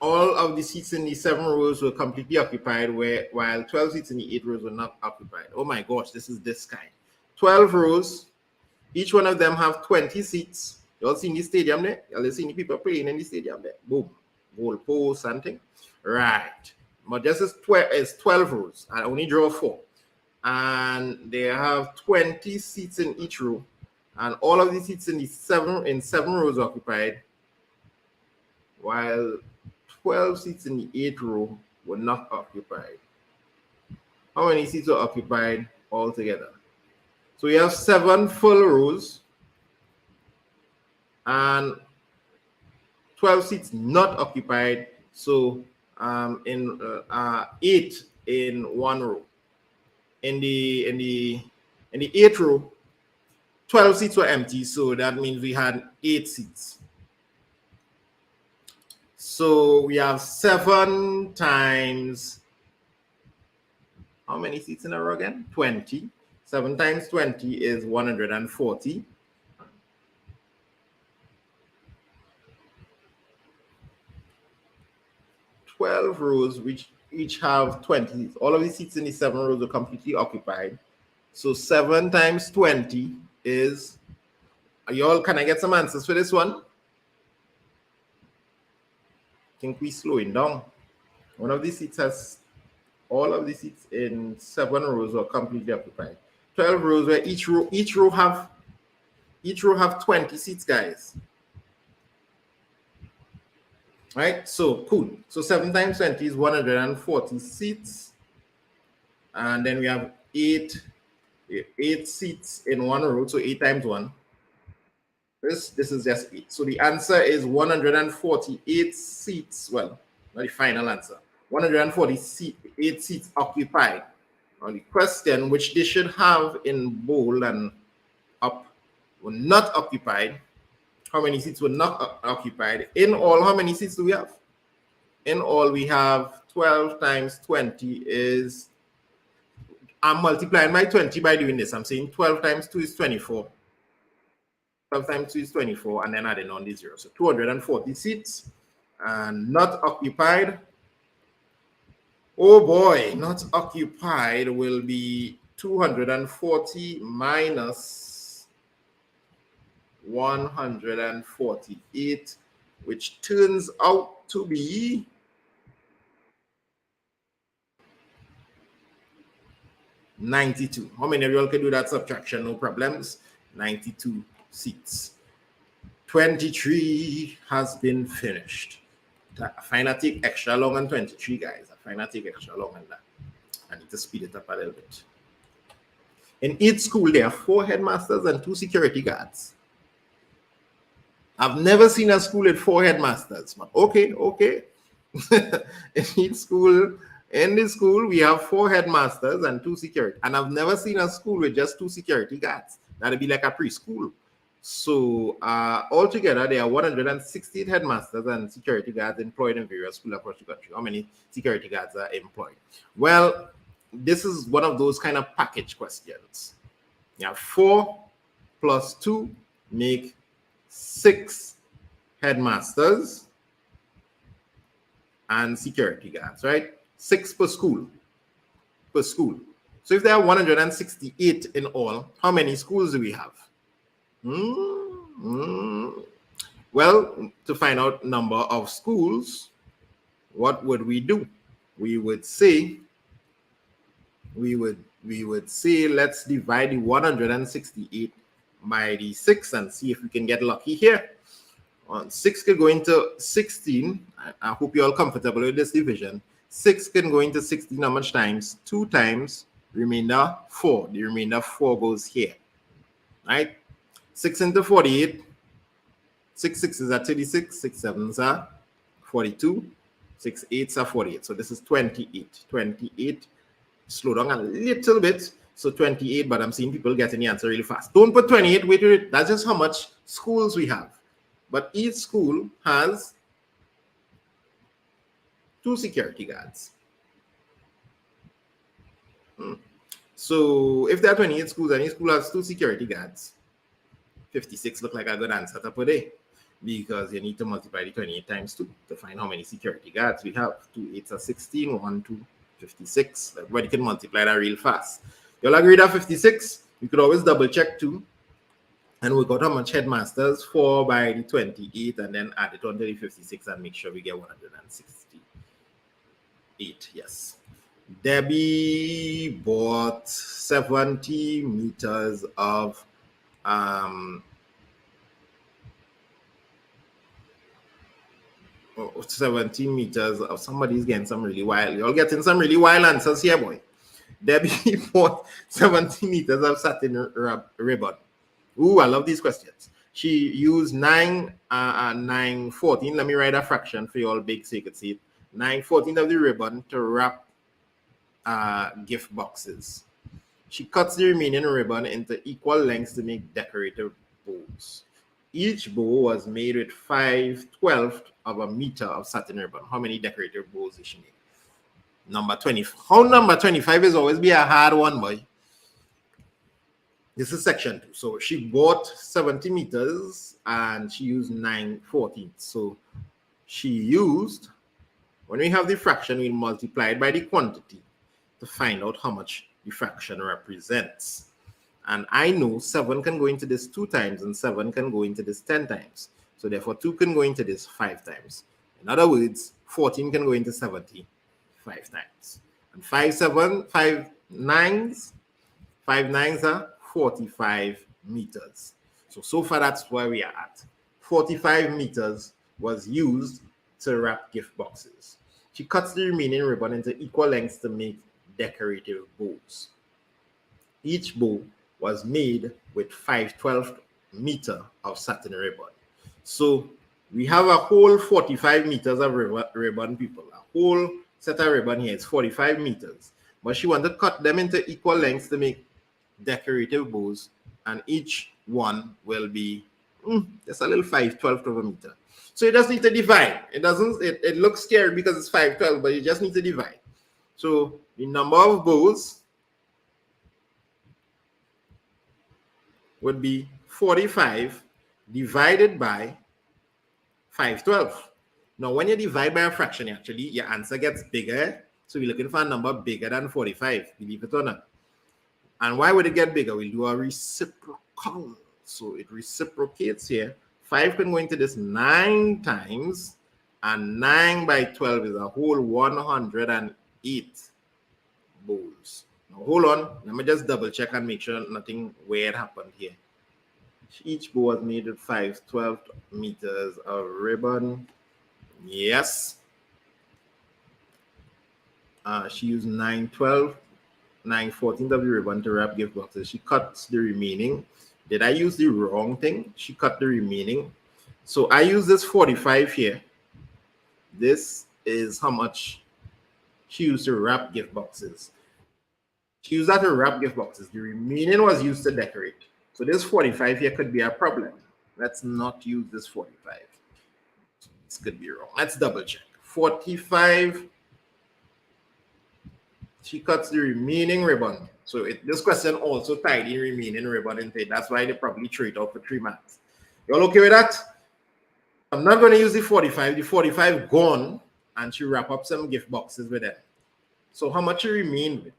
All of the seats in the 7 rows were completely occupied, while 12 seats in the 8 rows were not occupied. Oh my gosh, this is this kind. 12 rows, each one of them have 20 seats. You all seen the stadium there? You all seen the people playing in the stadium there? Boom, goal post, something. Right. But this is 12 rows. I only draw 4. And they have 20 seats in each row. And all of the seats in the 7 rows are occupied, while 12 seats in the 8th row were not occupied. How many seats are occupied altogether? So we have 7 full rows and 12 seats not occupied. So 8 in 1 row. In the 8th row, 12 seats were empty, so that means we had 8 seats. So we have 7 times, how many seats in a row again? 20. 7 times 20 is 140. 12 rows, which each have 20 seats. All of the seats in the 7 rows are completely occupied. So 7 times 20 is, y'all, can I get some answers for this one? I think we're slowing down. One of the seats has, all of the seats in 7 rows are completely occupied. 12 rows where each row have 20 seats, guys. Right? So cool. So 7 times 20 is 140 seats. And then we have eight seats in one row. So 8 times 1. This is just 8. So the answer is 148 seats. Well, not the final answer. 148 seats occupied. Now the question which they should have in bold and up were not occupied. How many seats were not occupied? In all, how many seats do we have? In all, we have 12 times 20 is, I'm multiplying by 20 by doing this. I'm saying 12 times 2 is 24. 12 times 2 is 24, and then adding on the 0. So 240 seats and not occupied. Oh boy, not occupied will be 240 minus 148, which turns out to be 92. How many of you all can do that subtraction? No problems. 92 seats. 23 has been finished. I find I take extra long on 23, guys. I find I take extra long on that. I need to speed it up a little bit. In each school, there are 4 headmasters and 2 security guards. I've never seen a school with 4 headmasters, but okay. In this school, we have 4 headmasters and 2 security. And I've never seen a school with just 2 security guards. That'd be like a preschool. So altogether, there are 168 headmasters and security guards employed in various schools across the country. How many security guards are employed? Well, this is one of those kind of package questions. You have 4 plus 2 make 6 headmasters and security guards, right? 6 per school. So if there are 168 in all, how many schools do we have? Well, to find out number of schools, what would we do? We would say let's divide the 168 by the 6 and see if we can get lucky here. 6 can go into 16. I hope you're all comfortable with this division. 6 can go into 16 how much times? 2 times remainder 4. The remainder 4 goes here, right? 6 into 48. 6 6s are 36. 6 7s are 42. 6 8s are 48. So this is 28. 28. Slow down a little bit. So 28, but I'm seeing people getting the answer really fast. Don't put 28. Wait. That's just how much schools we have. But each school has 2 security guards. So if there are 28 schools and each school has 2 security guards, 56 look like a good answer to put there, because you need to multiply the 28 times 2 to find how many security guards we have. 2 8s are 16, 1 2 56. Everybody can multiply that real fast. You'll agree that 56? You could always double check too and work out how much headmasters 4 by the 28 and then add it on to the 56 and make sure we get 168. Yes. Debbie bought 70 meters of 70 meters of, somebody's getting some really wild. You're getting some really wild answers here, boy. Debbie bought 70 meters of satin ribbon. Ooh, I love these questions. She used 9/14. Let me write a fraction for you all big so you can see it. 9/14 of the ribbon to wrap gift boxes. She cuts the remaining ribbon into equal lengths to make decorative bows. Each bow was made with 5/12 of a meter of satin ribbon. How many decorative bows did she make? Number 20. How number 25 is always be a hard one, boy. This is section 2. So she bought 70 meters and she used 9/14. So she used, when we have the fraction, we multiply it by the quantity to find out how much the fraction represents. And I know 7 can go into this 2 times and 7 can go into this 10 times. So therefore 2 can go into this 5 times. In other words, 14 can go into 70 5 times. And 5 nines are 45 meters. So far that's where we are at. 45 meters was used to wrap gift boxes. She cuts the remaining ribbon into equal lengths to make decorative bows. Each bow was made with 5/12 meter of satin ribbon. So we have a whole 45 meters of ribbon, people. A whole set of ribbon here is 45 meters. But she wanted to cut them into equal lengths to make decorative bows, and each one will be just a little 5/12 of a meter. So you just need to divide. It looks scary because it's 5/12, but you just need to divide. So the number of bows would be 45 divided by 5/12. Now, when you divide by a fraction, actually, your answer gets bigger. So we're looking for a number bigger than 45, believe it or not. And why would it get bigger? We'll do a reciprocal. So it reciprocates here. 5 can go into this 9 times, and 9 by 12 is a whole 108 bows. Now, hold on. Let me just double check and make sure nothing weird happened here. Each bow was made with 5/12 meters of ribbon. Yes. She used 9/12, 9/14 of the ribbon to wrap gift boxes. She cuts the remaining. Did I use the wrong thing? She cut the remaining. So I use this 45 here. This is how much she used to wrap gift boxes. She used that to wrap gift boxes. The remaining was used to decorate. So this 45 here could be a problem. Let's not use this 45. This could be wrong. Let's double check. 45. She cuts the remaining ribbon. So this question also tied in remaining ribbon into it. That's why they probably threw it out for 3 marks. You all okay with that? I'm not going to use the 45. The 45 gone, and she wrap up some gift boxes with them. So how much she remained with?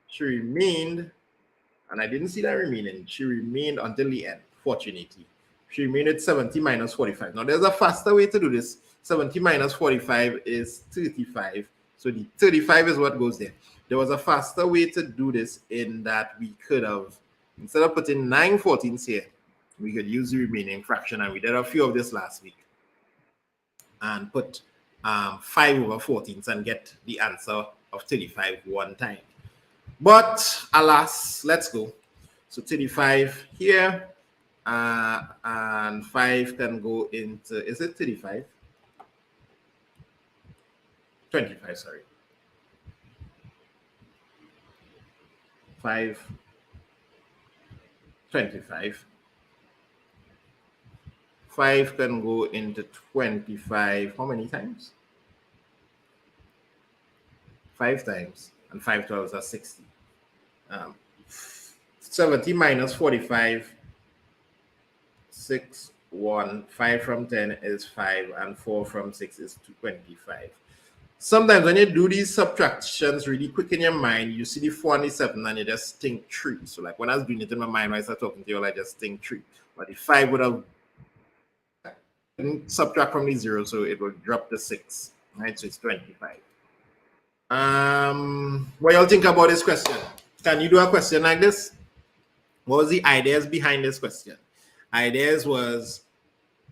She remained, and I didn't see that remaining. She remained until the end, fortunately. She remained at 70 minus 45. Now, there's a faster way to do this. 70 minus 45 is 35. So the 35 is what goes there. There was a faster way to do this in that we could have, instead of putting 9/14 here, we could use the remaining fraction. And we did a few of this last week. And put 5/14 and get the answer of 35 one time. But alas, let's go. So 35 here, and 5 can go into, is it 35? 25, sorry. 5, 25. 5 can go into 25. How many times? 5 times. And 5/12 are 60. 70 minus 45. 6, 1. 5 from 10 is 5. And 4 from 6 is 25. Sometimes when you do these subtractions really quick in your mind, you see the 4 and the 7 and you just think 3. So like when I was doing it in my mind, when I started talking to you, I just think 3. But the 5 would have subtract from the 0, so it will drop to 6. Right? So it's 25. What y'all think about this question? Can you do a question like this? What was the ideas behind this question? Ideas was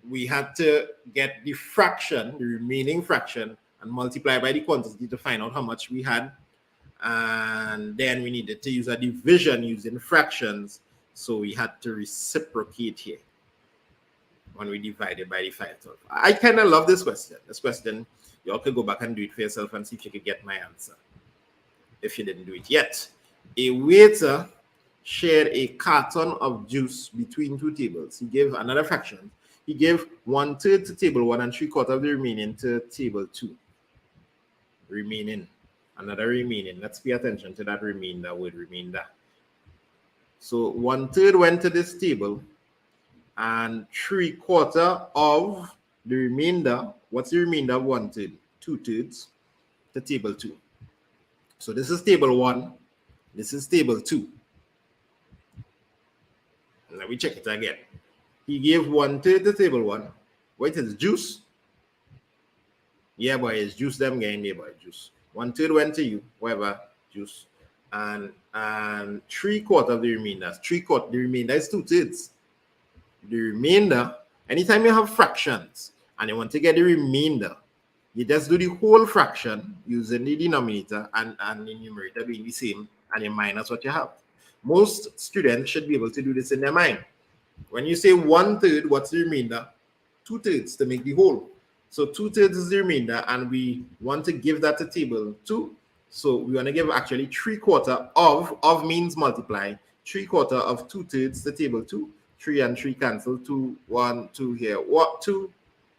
we had to get the fraction, the remaining fraction, and multiply by the quantity to find out how much we had. And then we needed to use a division using fractions. So we had to reciprocate here when we divided by the 5/12. I kind of love this question. This question, you all could go back and do it for yourself and see if you could get my answer, if you didn't do it yet. A waiter shared a carton of juice between 2 tables. He gave another fraction. He gave 1/3 to table 1 and 3/4 of the remaining to table 2. Remaining. Another remaining. Let's pay attention to that remainder word, remainder. So 1/3 went to this table, and 3/4 of the remainder. What's the remainder of 1/3? 2/3 to table 2. So this is table 1. This is table 2. Let me check it again. He gave 1/3 to table 1. What is juice? Yeah, boy, it's juice them getting there, boy, juice. 1/3 went to you, whatever, juice. And 3/4 of the remainder. 3/4, the remainder is 2/3. The remainder, anytime you have fractions and you want to get the remainder, you just do the whole fraction using the denominator and the numerator being the same, and you minus what you have. Most students should be able to do this in their mind. When you say 1/3, what's the remainder? 2/3 to make the whole. So 2/3 is the remainder, and we want to give that to table 2. So we want to give actually 3/4 of means multiply. 3/4 of 2/3 to table 2. 3 and 3 cancel. 2, 1, 2 here. What? 2.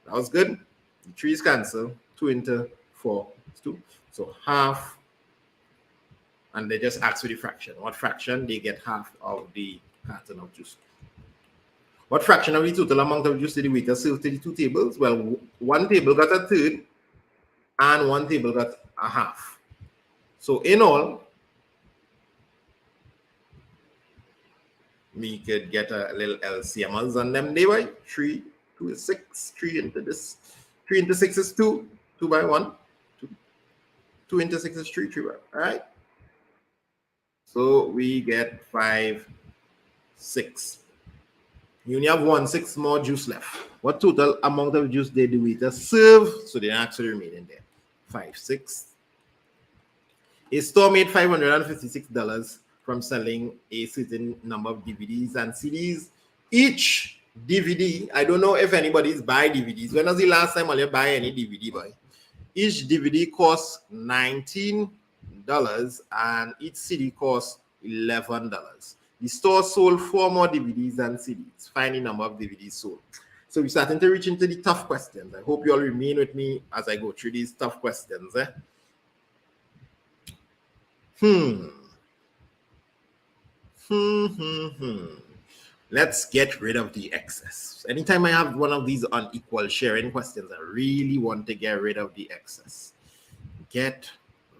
That was good. The 3's cancel. 2 into 4 is 2. So half. And they just ask for the fraction. What fraction? They get half of the carton of juice. What fraction of the total amount of juice did the waiter serve to the 2 tables? Well, 1 table got 1/3 and 1 table got a half. So in all, we could get a little LCMs on them. They were 3, 2 is 6, 3 into this. 3 into 6 is 2, 2 by 1. 2 into 6 is 3, 3 by 1. All right. So we get 5, 6. You only have 1/6 more juice left. What total amount of juice did the waiter serve? So they actually remain in there. 5, 6. A store made $556 from selling a certain number of DVDs and CDs. Each DVD, I don't know if anybody's buy DVDs. When was the last time you buy any DVD, boy? Each DVD costs $19 and each CD costs $11. The store sold 4 more DVDs than CDs. Find the number of DVDs sold. So we're starting to reach into the tough questions. I hope you all remain with me as I go through these tough questions. Let's get rid of the excess. Anytime I have one of these unequal sharing questions, I really want to get rid of the excess. Get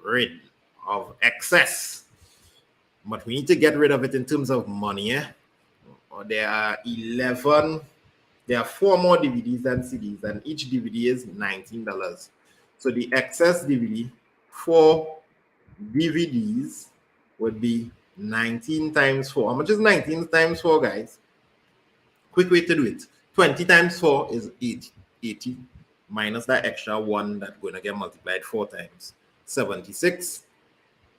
rid of excess. But we need to get rid of it in terms of money. There are 4 more DVDs than CDs, and each DVD is $19. So the excess DVD, 4 DVDs would be 19 times 4. How much is 19 times 4, guys? Quick way to do it. 20 times 4 is 80 minus that extra 1 that's going to get multiplied 4 times. 76.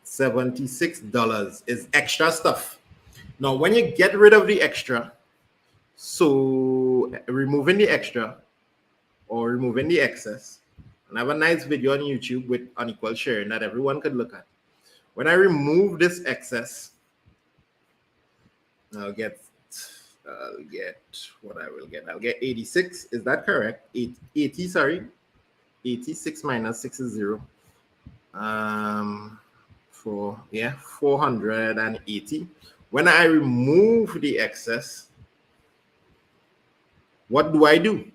$76 is extra stuff. Now, when you get rid of the extra, so removing the extra or removing the excess, and I have a nice video on YouTube with unequal sharing that everyone could look at. When I remove this excess, I'll get what I will get. I'll get 86. Is that correct? 80, sorry. 86 minus 6 is 0. 480. When I remove the excess, what do I do?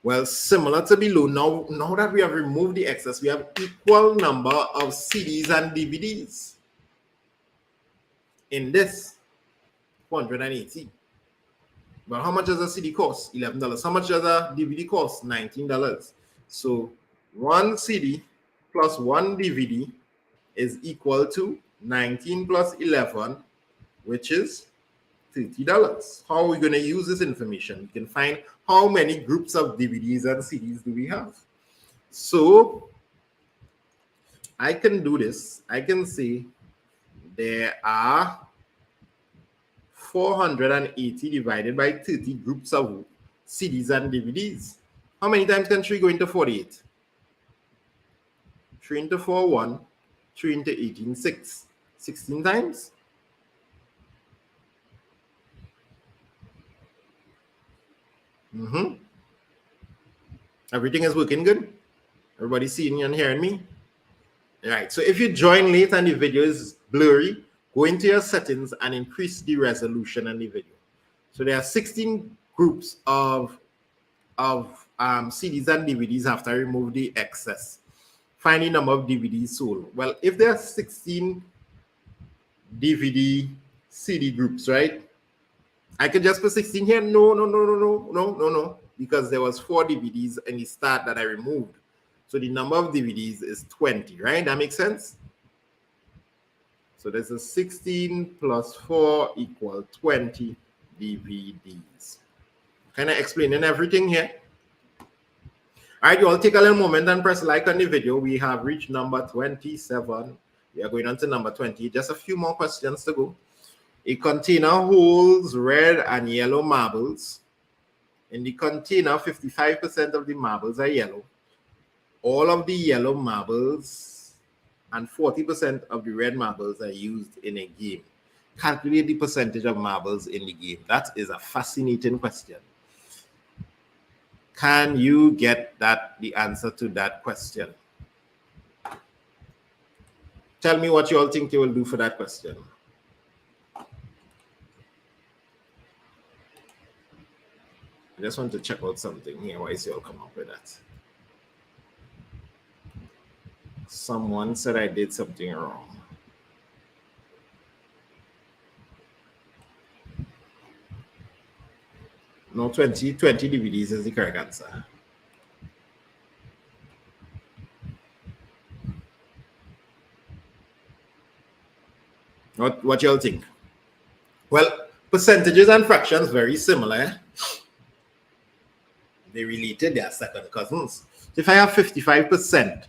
Well, similar to below, now that we have removed the excess, we have equal number of CDs and DVDs in this 480. But how much does a CD cost? $11. How much does a DVD cost? $19. So 1 CD plus 1 DVD is equal to 19 plus 11, which is $30. How are we going to use this information? We can find how many groups of DVDs and CDs do we have. So I can do this. I can say there are 480 divided by 30 groups of CDs and DVDs. How many times can 3 go into 48? 3 into 4, 1. 3 into 18, 6. 16 times. Everything is working good. Everybody seeing and hearing me? All right. So if you join late and the video is blurry, go into your settings and increase the resolution on the video. So there are 16 groups of CDs and DVDs after I remove the excess. Find the number of DVDs sold. Well, if there are 16 DVD CD groups, right? I could just put 16 here. No, because there was 4 DVDs in the start that I removed. So the number of DVDs is 20, right? That makes sense? So there's a 16 plus 4 equal 20 DVDs. Kind of explaining everything here. All right, you all take a little moment and press like on the video. We have reached number 27. We are going on to number 20. Just a few more questions to go. A container holds red and yellow marbles. In the container, 55% of the marbles are yellow. All of the yellow marbles and 40% of the red marbles are used in a game. Calculate the percentage of marbles in the game. That is a fascinating question. Can you get the answer to that question? Tell me what you all think you will do for that question. I just want to check out something here. Why is you all come up with that? Someone said I did something wrong. No, 20 DVDs is the correct answer. What y'all think? Well, percentages and fractions very similar. They related, they are second cousins. So if I have 55%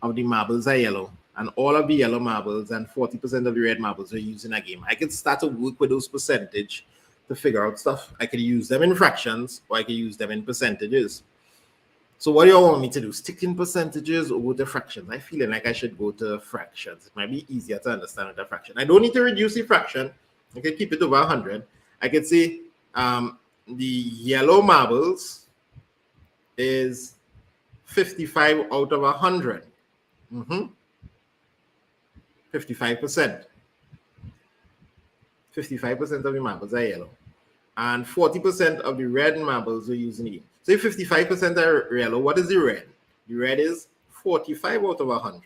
of the marbles are yellow and all of the yellow marbles and 40% of the red marbles are used in a game, I could start to work with those percentage to figure out stuff. I could use them in fractions or I could use them in percentages. So what do you want me to do? Stick in percentages or go to fractions? I feel like I should go to fractions. It might be easier to understand with a fraction. I don't need to reduce the fraction. I can keep it over 100. I could say the yellow marbles is 55 out of 100. 55%. 55% of the marbles are yellow. And 40% of the red marbles are using it. So if 55% are yellow, what is the red? The red is 45 out of 100.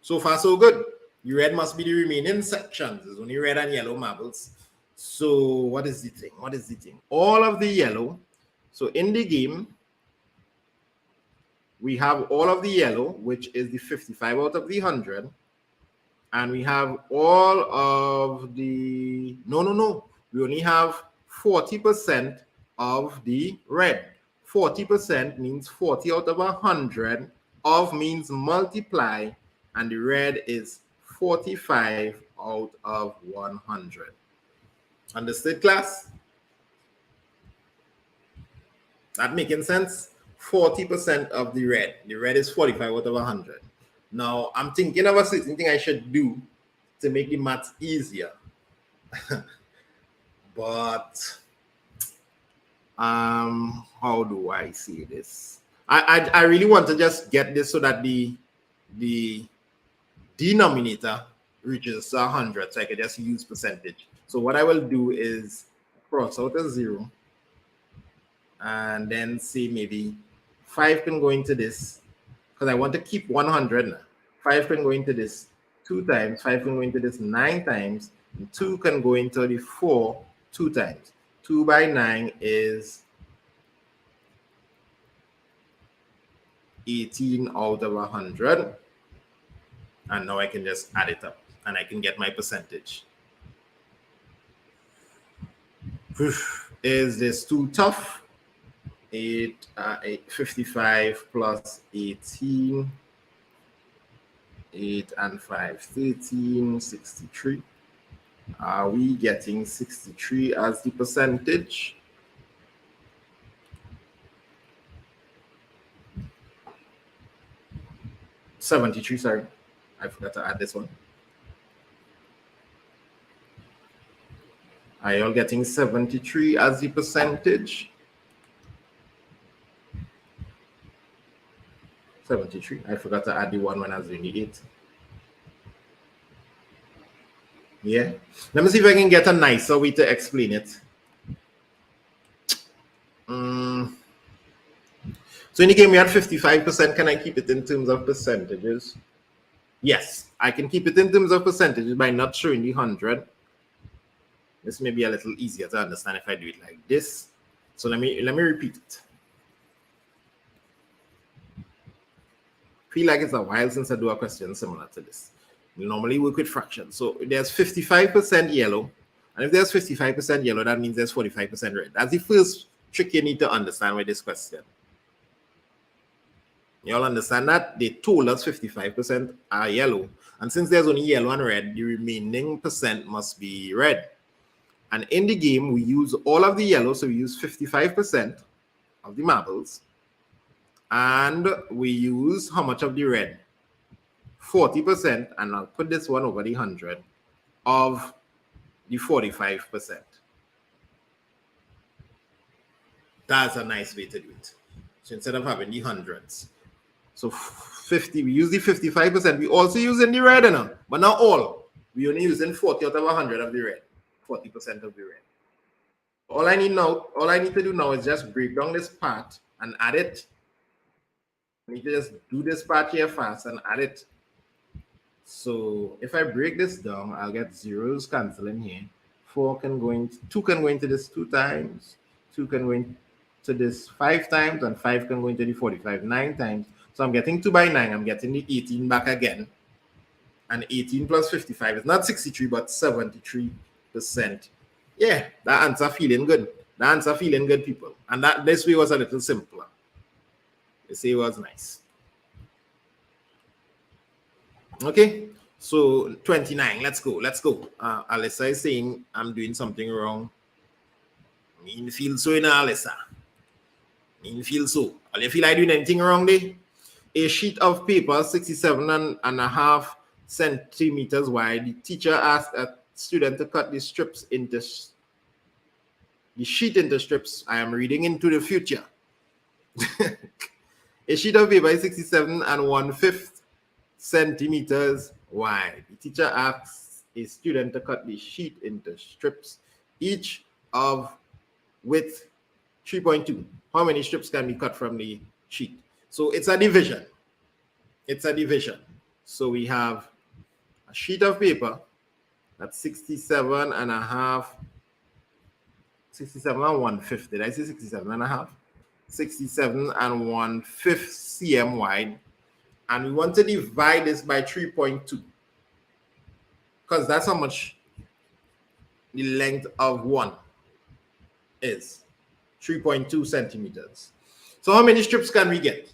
So far, so good. The red must be the remaining sections. There's only red and yellow marbles. So what is the thing? What is the thing? All of the yellow. So in the game, we have all of the yellow, which is the 55 out of the 100. And we have all of the, no. We only have 40% of the red. 40% means 40 out of 100. Of means multiply. And the red is 45 out of 100. Understood, class? That making sense? 40% of the red. The red is 45 out of 100. Now, I'm thinking of a certain thing I should do to make the maths easier. But how do I see this? I really want to just get this so that the denominator reaches 100, so I can just use percentage. So what I will do is cross out a 0 and then say maybe 5 can go into this, because I want to keep 100 now. 5 can go into this 2 times, 5 can go into this 9 times, and 2 can go into the 4 2 times. 2 by 9 is 18 out of 100. And now I can just add it up and I can get my percentage. Is this too tough? 55 plus 18. 8 and 5, 13, 63. Are we getting 63 as the percentage? $73, sorry. I forgot to add this one. Are you all getting 73 as the percentage? 73. I forgot to add the one when I was doing the 8. Yeah. Let me see if I can get a nicer way to explain it. So in the game, we had 55%. Can I keep it in terms of percentages? Yes, I can keep it in terms of percentages by not showing the 100. This may be a little easier to understand if I do it like this. So let me repeat it. Feel like it's a while since I do a question similar to this. We normally work with fractions. So there's 55% yellow. And if there's 55% yellow, that means there's 45% red. That's the first trick you need to understand with this question. You all understand that? They told us 55% are yellow. And since there's only yellow and red, the remaining percent must be red. And in the game, we use all of the yellow. So we use 55% of the marbles. And we use how much of the red? 40%. And I'll put this one over the 100 of the 45%. That's a nice way to do it. So instead of having the hundreds. So 50, we use the 55%. We also use in the red, but not all. We only using 40 out of 100 of the red, 40% of the red. All I need to do now is just break down this part and add it. I need to just do this part here fast and add it. So if I break this down, I'll get zeros canceling here. 2 can go into this 2 times, 2 can go into this 5 times, and 5 can go into the 45 9 times. So I'm getting 2 by 9. I'm getting the 18 back again. And 18 plus 55 is not 63, but 73%. Yeah, that answer feeling good. The answer feeling good, people. And that this way was a little simpler. They say it was nice. Okay, so 29. Let's go. Alyssa is saying I'm doing something wrong. Me feel so in Alyssa. Me feel so. Are you feel like doing anything wrong there? A sheet of paper 67.5 centimeters wide. The teacher asked a student to cut the strips into the sheet into strips. I am reading into the future. A sheet of paper is 67.1/5 centimeters wide. The teacher asks a student to cut the sheet into strips, each of width 3.2. How many strips can be cut from the sheet? So it's a division. So we have a sheet of paper that's 67.5, 67.1/5. Did I say 67.5? 67.1/5 cm wide. And we want to divide this by 3.2 because that's how much the length of one is, 3.2 centimeters. So how many strips can we get?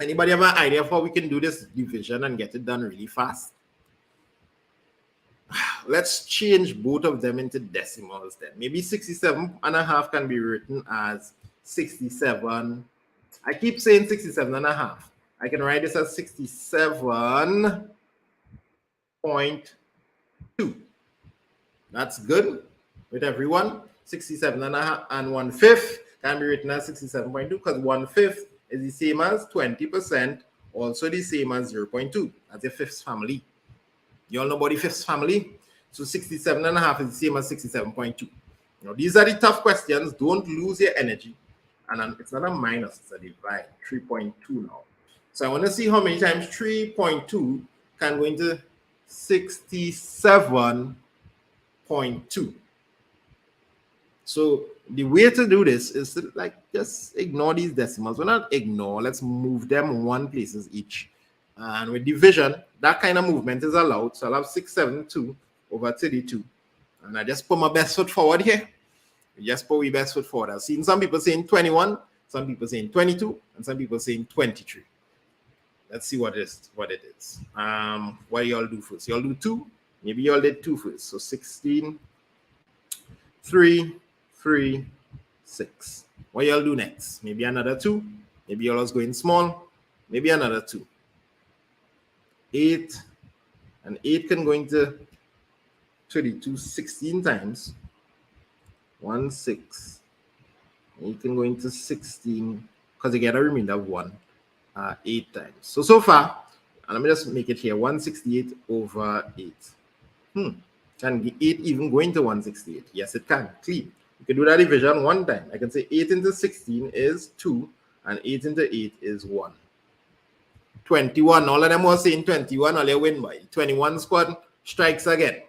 Anybody have an idea of how we can do this division and get it done really fast? Let's change both of them into decimals then. Maybe 67.5 can be written as 67. I keep saying 67.5. I can write this as 67.2. That's good with everyone. 67.5 can be written as 67.2 because 1/5 is the same as 20%, also the same as 0.2. That's a fifth family. You all know about the fifth family? So 67.5 is the same as 67.2. Now, these are the tough questions. Don't lose your energy. And it's not a minus, it's a divide. 3.2 now. So I want to see how many times 3.2 can go into 67.2. So the way to do this is to just ignore these decimals. Well, not ignore, let's move them 1 places each. And with division, that kind of movement is allowed. So I'll have 672 over 32. And I just put my best foot forward here. We just put my best foot forward. I've seen some people saying 21, some people saying 22, and some people saying 23. Let's see what it is. What do y'all do first? Y'all do 2? Maybe y'all did 2 first. So 16, 3, 3, 6. What y'all do next? Maybe another 2. Maybe y'all just going small. Maybe another 2. 8. And 8 can go into 32 16 times. 1, 6. 8 can go into 16 because you get a remainder of 1. 8 times. So far, and let me just make it here, 168 over 8. Can 8 even go into 168? Yes, it can. Clean. You can do that division one time. I can say 8 into 16 is 2, and 8 into 8 is 1. 21. All of them were saying 21, all they win by. 21 squad strikes again.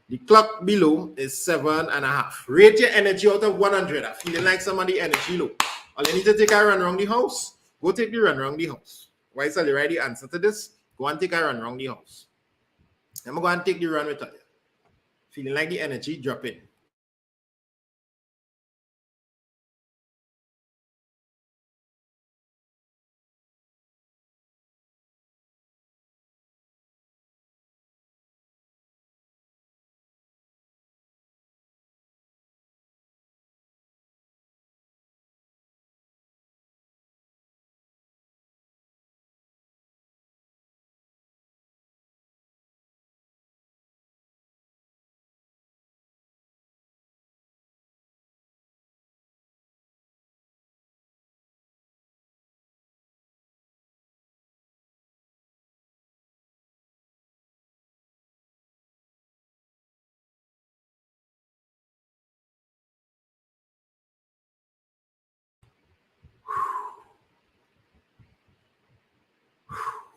The clock below is 7.5. Rate your energy out of 100. I'm feeling like somebody energy low. All you need to take a run around the house. Go take the run around the house. Why shall you write the answer to this? Go and take a run around the house. I'm going to go and take the run with you. Feeling like the energy dropping.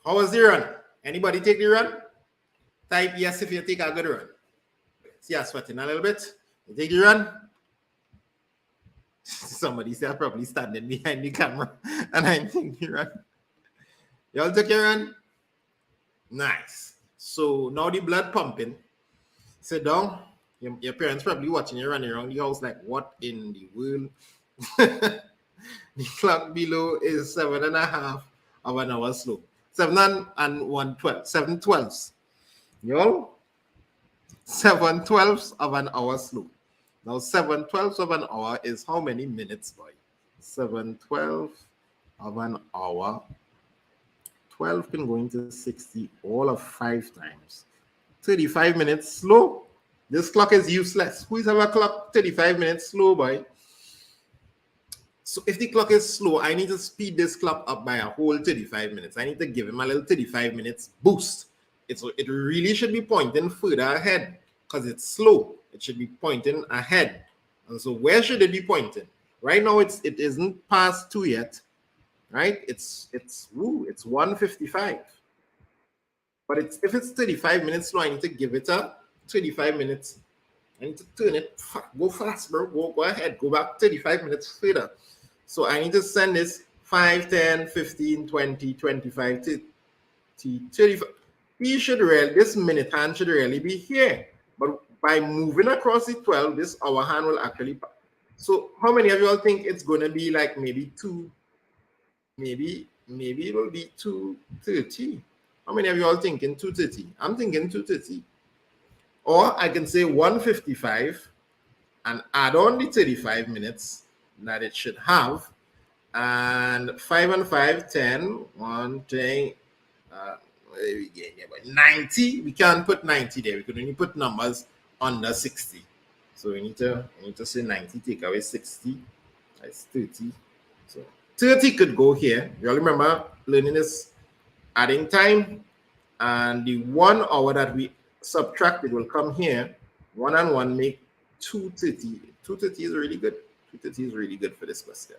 How was the run? Anybody take the run? Type yes if you take a good run. See, I'm sweating a little bit. You take the run. Somebody said I'm probably standing behind the camera and I'm taking the run. Y'all took your run? Nice. So now the blood pumping. Sit down. Your parents probably watching you running around the house like, what in the world? The clock below is 7.5 of an hour slow. 7 and 1/12. 7/12. Y'all? 7/12 of an hour slow. Now 7/12 of an hour is how many minutes, boy? 7/12 of an hour. 12 can go into 60 all of 5 times. 35 minutes slow. This clock is useless. Who is have a clock 35 minutes slow, boy? So if the clock is slow, I need to speed this clock up by a whole 35 minutes. I need to give him a little 35 minutes boost. It really should be pointing further ahead because it's slow. It should be pointing ahead. And so where should it be pointing? Right now it isn't past 2 yet. Right? It's 1:55. But if it's 35 minutes slow, I need to give it a 35 minutes. I need to turn it. Go fast, bro. Go ahead. Go back 35 minutes further. So I need to send this 5, 10, 15, 20, 25, 30, 35. This minute hand should really be here. But by moving across the 12, this hour hand will actually. So how many of you all think it's going to be like maybe 2? Maybe it will be 2:30. How many of you all thinking 2:30? I'm thinking 2:30. Or I can say 1:55 and add on the 35 minutes that it should have. And 5 and 5, 10, 1, 10, 90. We can't put 90 there. We could only put numbers under 60. So we need to say 90, take away 60. That's 30. So 30 could go here. You all remember learning this adding time, and the 1 hour that we subtracted will come here. 1 and 1 make 2:30. 2:30 is really good. 2:30 is really good for this question.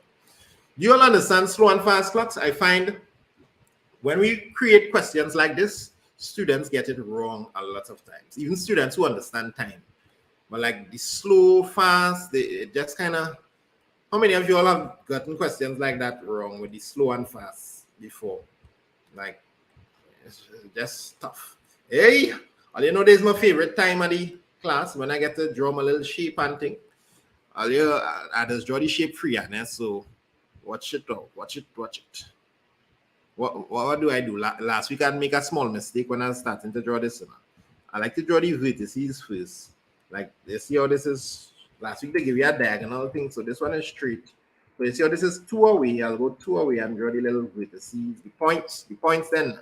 Do you all understand slow and fast clocks? I find when we create questions like this, students get it wrong a lot of times. Even students who understand time. But like the slow, fast, they just kind of. How many of you all have gotten questions like that wrong with the slow and fast before? Like, it's just tough. Hey, all you know, there's my favorite time of the class when I get to draw my little shape and thing. I just draw the shape free, and so watch it out. Watch it. What do I do? Last week I make a small mistake when I was starting to draw this. I like to draw the vertices first. Like, you see how this is. Last week they give you a diagonal thing, so this one is straight. So you see how this is 2 away. I'll go 2 away and draw the little vertices, the points then.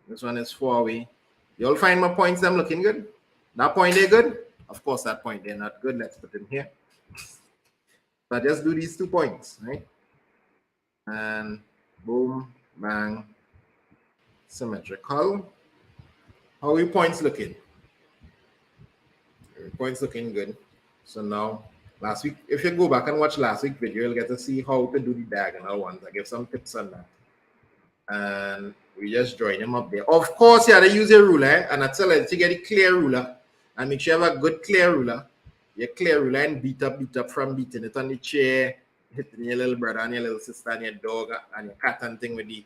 This one is 4 away. You all find my points, them looking good? That point they're good? Of course that point they're not good. Let's put them here. So I just do these 2 points, right? And boom, bang, symmetrical. How are your points looking? Points looking good. So now, last week, if you go back and watch last week's video, you'll get to see how to do the diagonal ones. I give some tips on that. And we just join them up there. Of course, you have to use a ruler, and I tell you to get a clear ruler, and make sure you have a good clear ruler. Your clear ruler and beat up from beating it on the chair, hitting your little brother and your little sister and your dog and your cat and thing with the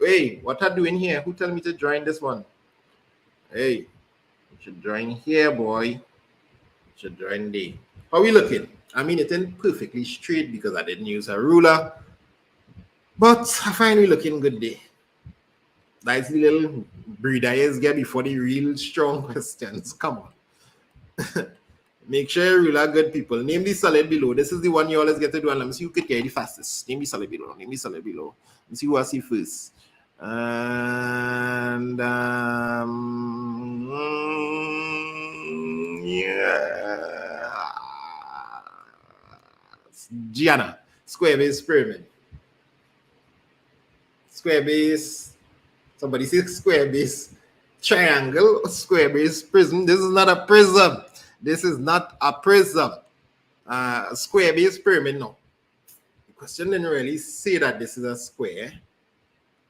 hey, what are you doing here? Who tell me to join this one? Hey, you should join here, boy. You should join there. How are we looking? I mean, it ain't perfectly straight because I didn't use a ruler, but I find we looking good there. That's the little breather is get before the real strong questions. Come on. Make sure you ruler good, people. Name the solid below. This is the one you always get to do, and let me see who could get the fastest. Name the solid below. Name the solid below. Let's see who I see first. And yeah, Gianna, square base pyramid. Square base. Somebody says square base triangle, square base prism. This is not a prism. This is not a prism. Square base pyramid, no. The question didn't really say that this is a square.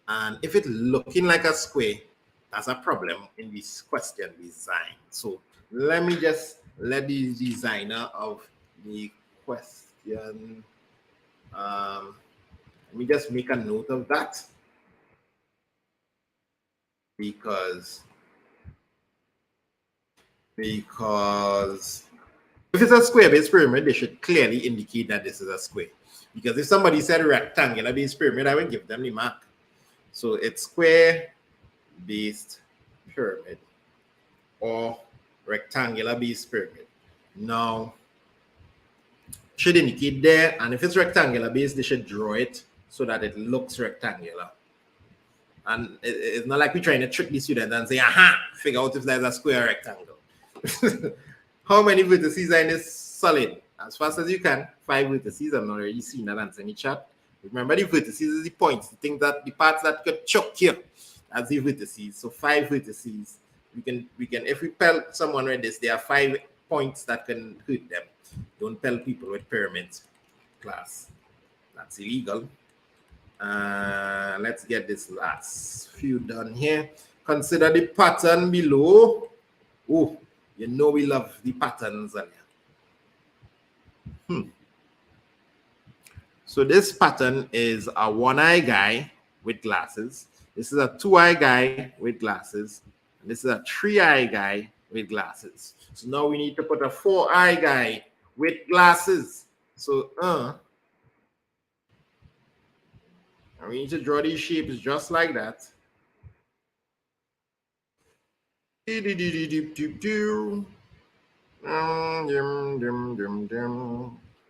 And if it's looking like a square, that's a problem in this question design. So let me just let the designer of the question, let me just make a note of that. Because if it's a square-based pyramid, they should clearly indicate that this is a square. Because if somebody said rectangular-based pyramid, I would give them the mark. So it's square-based pyramid or rectangular-based pyramid. Now, should indicate there, and if it's rectangular-based, they should draw it so that it looks rectangular. And it's not like we're trying to trick the student and say, aha, figure out if there's a square or rectangle. How many vertices are in this solid? As fast as you can. 5 vertices. I'm not already seeing that answer in the chat. Remember, the vertices is the points, the things that the parts that could choke here as the vertices. So 5 vertices. We can if we pelt someone with this, there are 5 points that can hurt them. Don't pelt people with pyramids, class. That's illegal. Let's get this last few done here. Consider the pattern below. Oh, you know we love the patterns. So this pattern is a 1-eye guy with glasses. This is a 2-eye guy with glasses. And this is a 3-eye guy with glasses. So now we need to put a 4-eye guy with glasses. So and we need to draw these shapes just like that.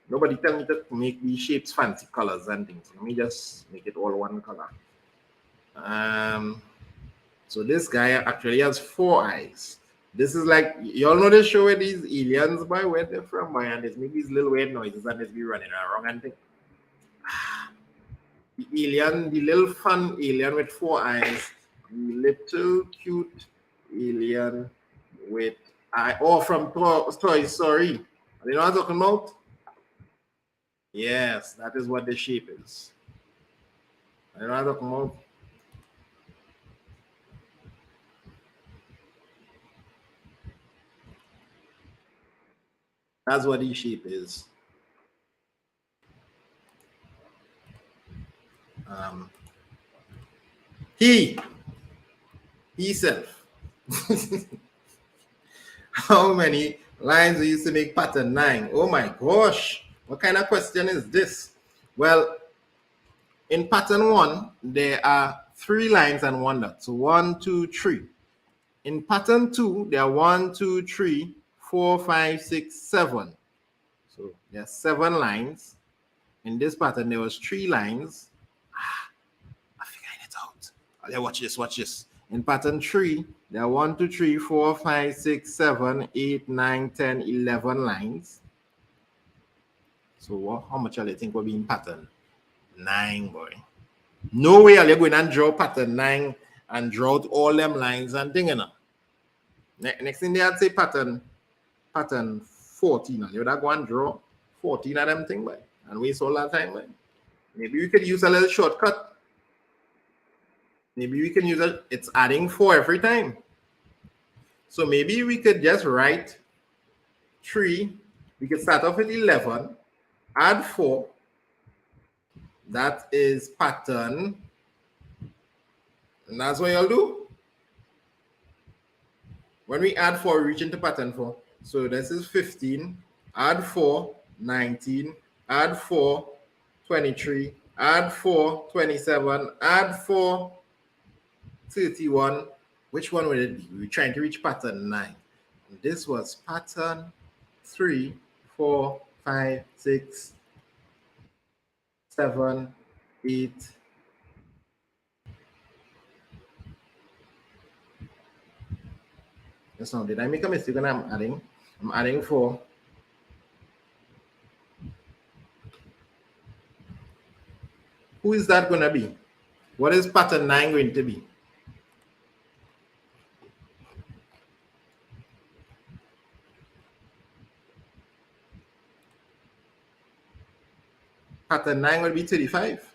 Nobody tell me to make these shapes fancy colors and things. Let me just make it all one color. So this guy actually has 4 eyes. This is like, y'all know the show where these aliens, by where they're from, by, and there's maybe these little weird noises and there's be running around and things. The alien, the little fun alien with 4 eyes, the little cute alien with eye. Oh, from Toy Story. You know what I'm talking about? Yes, that is what the shape is. You know what I'm talking about? That's what the shape is. He self. How many lines we used to make pattern 9? Oh my gosh, what kind of question is this? Well, in pattern 1, there are 3 lines and 1 dot. So 1, 2, 3. In pattern 2, there are 1, 2, 3, 4, 5, 6, 7. So there are 7 lines. In this pattern, there was 3 lines. I figured it out. Okay, watch this. In pattern 3, there are 1, 2, 3, 4, 5, 6, 7, 8, 9, 10, 11 lines. So how much are you think will be in pattern 9, boy? No way are you going and draw pattern 9 and draw out all them lines and thing, you know. Next thing they had say pattern pattern 14. You would go and draw 14 of them thing, boy, and waste all that time, boy. Maybe we could use a little shortcut. Maybe we can use it. It's adding 4 every time. So maybe we could just write 3. We could start off with 11, add 4. That is pattern. And that's what you'll do. When we add 4, we reach into pattern 4. So this is 15, add 4, 19, add 4, 23, add 4, 27, add 4, 31. Which one would it be? We were trying to reach pattern 9. And this was pattern 3, 4, 5, 6, 7, 8. Yes, now, did I make a mistake when I'm adding? I'm adding 4. Who is that going to be? What is pattern 9 going to be? Pattern 9 will be 35.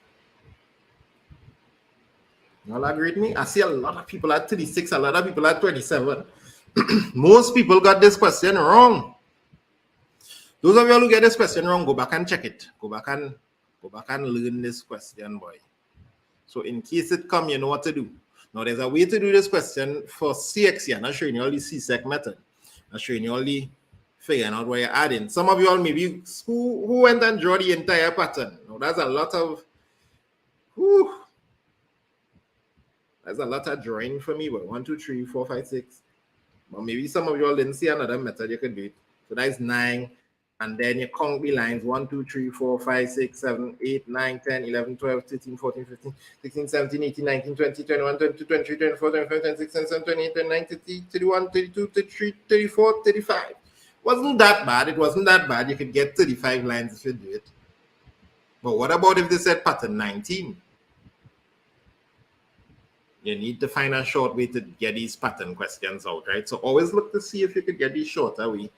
You all agree with me? I see a lot of people at 36, a lot of people at 27. Most people got this question wrong. Those of you who get this question wrong, go back and check it. Go back and learn this question, boy. So in case it come, you know what to do. Now there's a way to do this question for CXC. I'm not showing you all the CSEC method. I'm showing you all the figuring out what you're adding. Some of you all maybe who went and draw the entire pattern. Now that's a lot of that's a lot of drawing for me, but 1, 2, 3, 4, 5, 6. But maybe some of you all didn't see another method you could do it. So that's 9. And then you count the lines 1, 2, 3, 4, 5, 6, 7, 8, 9, 10, 11, 12, 13, 14, 15, 16, 17, 18, 19, 20, 21, 22, 23, 24, 25, 26, 27, 28, 29, 30, 31, 32, 33, 34, 35. Wasn't that bad. It wasn't that bad. You could get 35 lines if you do it. But what about if they said pattern 19? You need to find a short way to get these pattern questions out, right? So always look to see if you could get these shorter way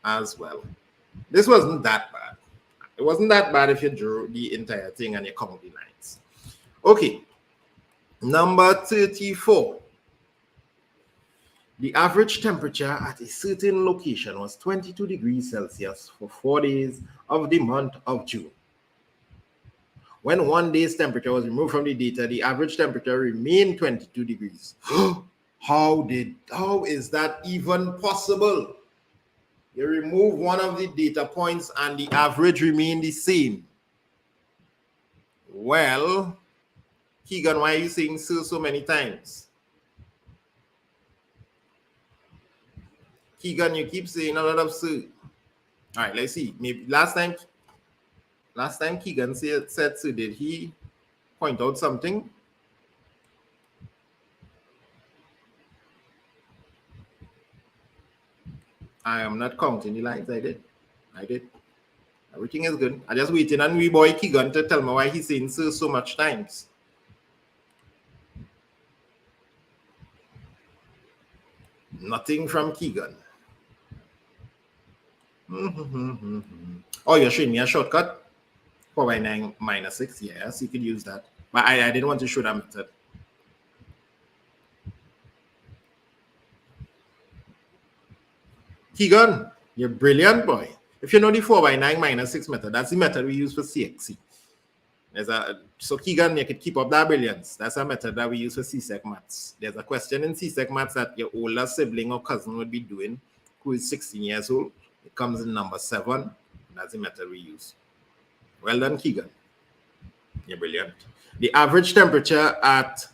as well. This wasn't that bad. It wasn't that bad if you drew the entire thing and you count the lines. Okay, number 34. The average temperature at a certain location was 22 degrees Celsius for 4 days of the month of June. When 1 day's temperature was removed from the data, the average temperature remained 22 degrees. How is that even possible? You remove one of the data points and the average remained the same. Well, Keegan, why are you saying so many times? Keegan, you keep saying a lot of so. All right, let's see. Maybe last time Keegan said so. Did he point out something? I am not counting the lines. I did. Everything is good. I just waiting on we boy Keegan to tell me why he's saying so much times. Nothing from Keegan. Oh, you're showing me a shortcut? 4 by 9 minus 6. Yes, you could use that. But I didn't want to show that method. Keegan, you're brilliant, boy. If you know the 4 by 9 minus 6 method, that's the method we use for CXC. So Keegan, you could keep up that brilliance. That's a method that we use for CSEC maths. There's a question in CSEC maths that your older sibling or cousin would be doing, who is 16 years old. It comes in number 7. That's the method we use. Well done, Keegan. You're brilliant. The average temperature at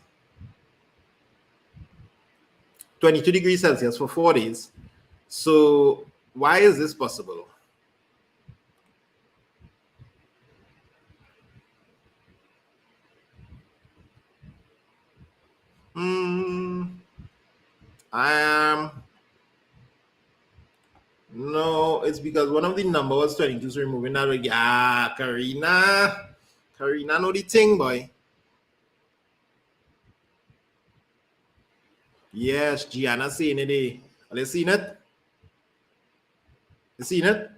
22 degrees Celsius for 4 days. So why is this possible? No, it's because one of the numbers was 22, so removing that. Yeah, Karina know the thing, boy. Yes, Gianna saying it. Have you seen it? You seen it?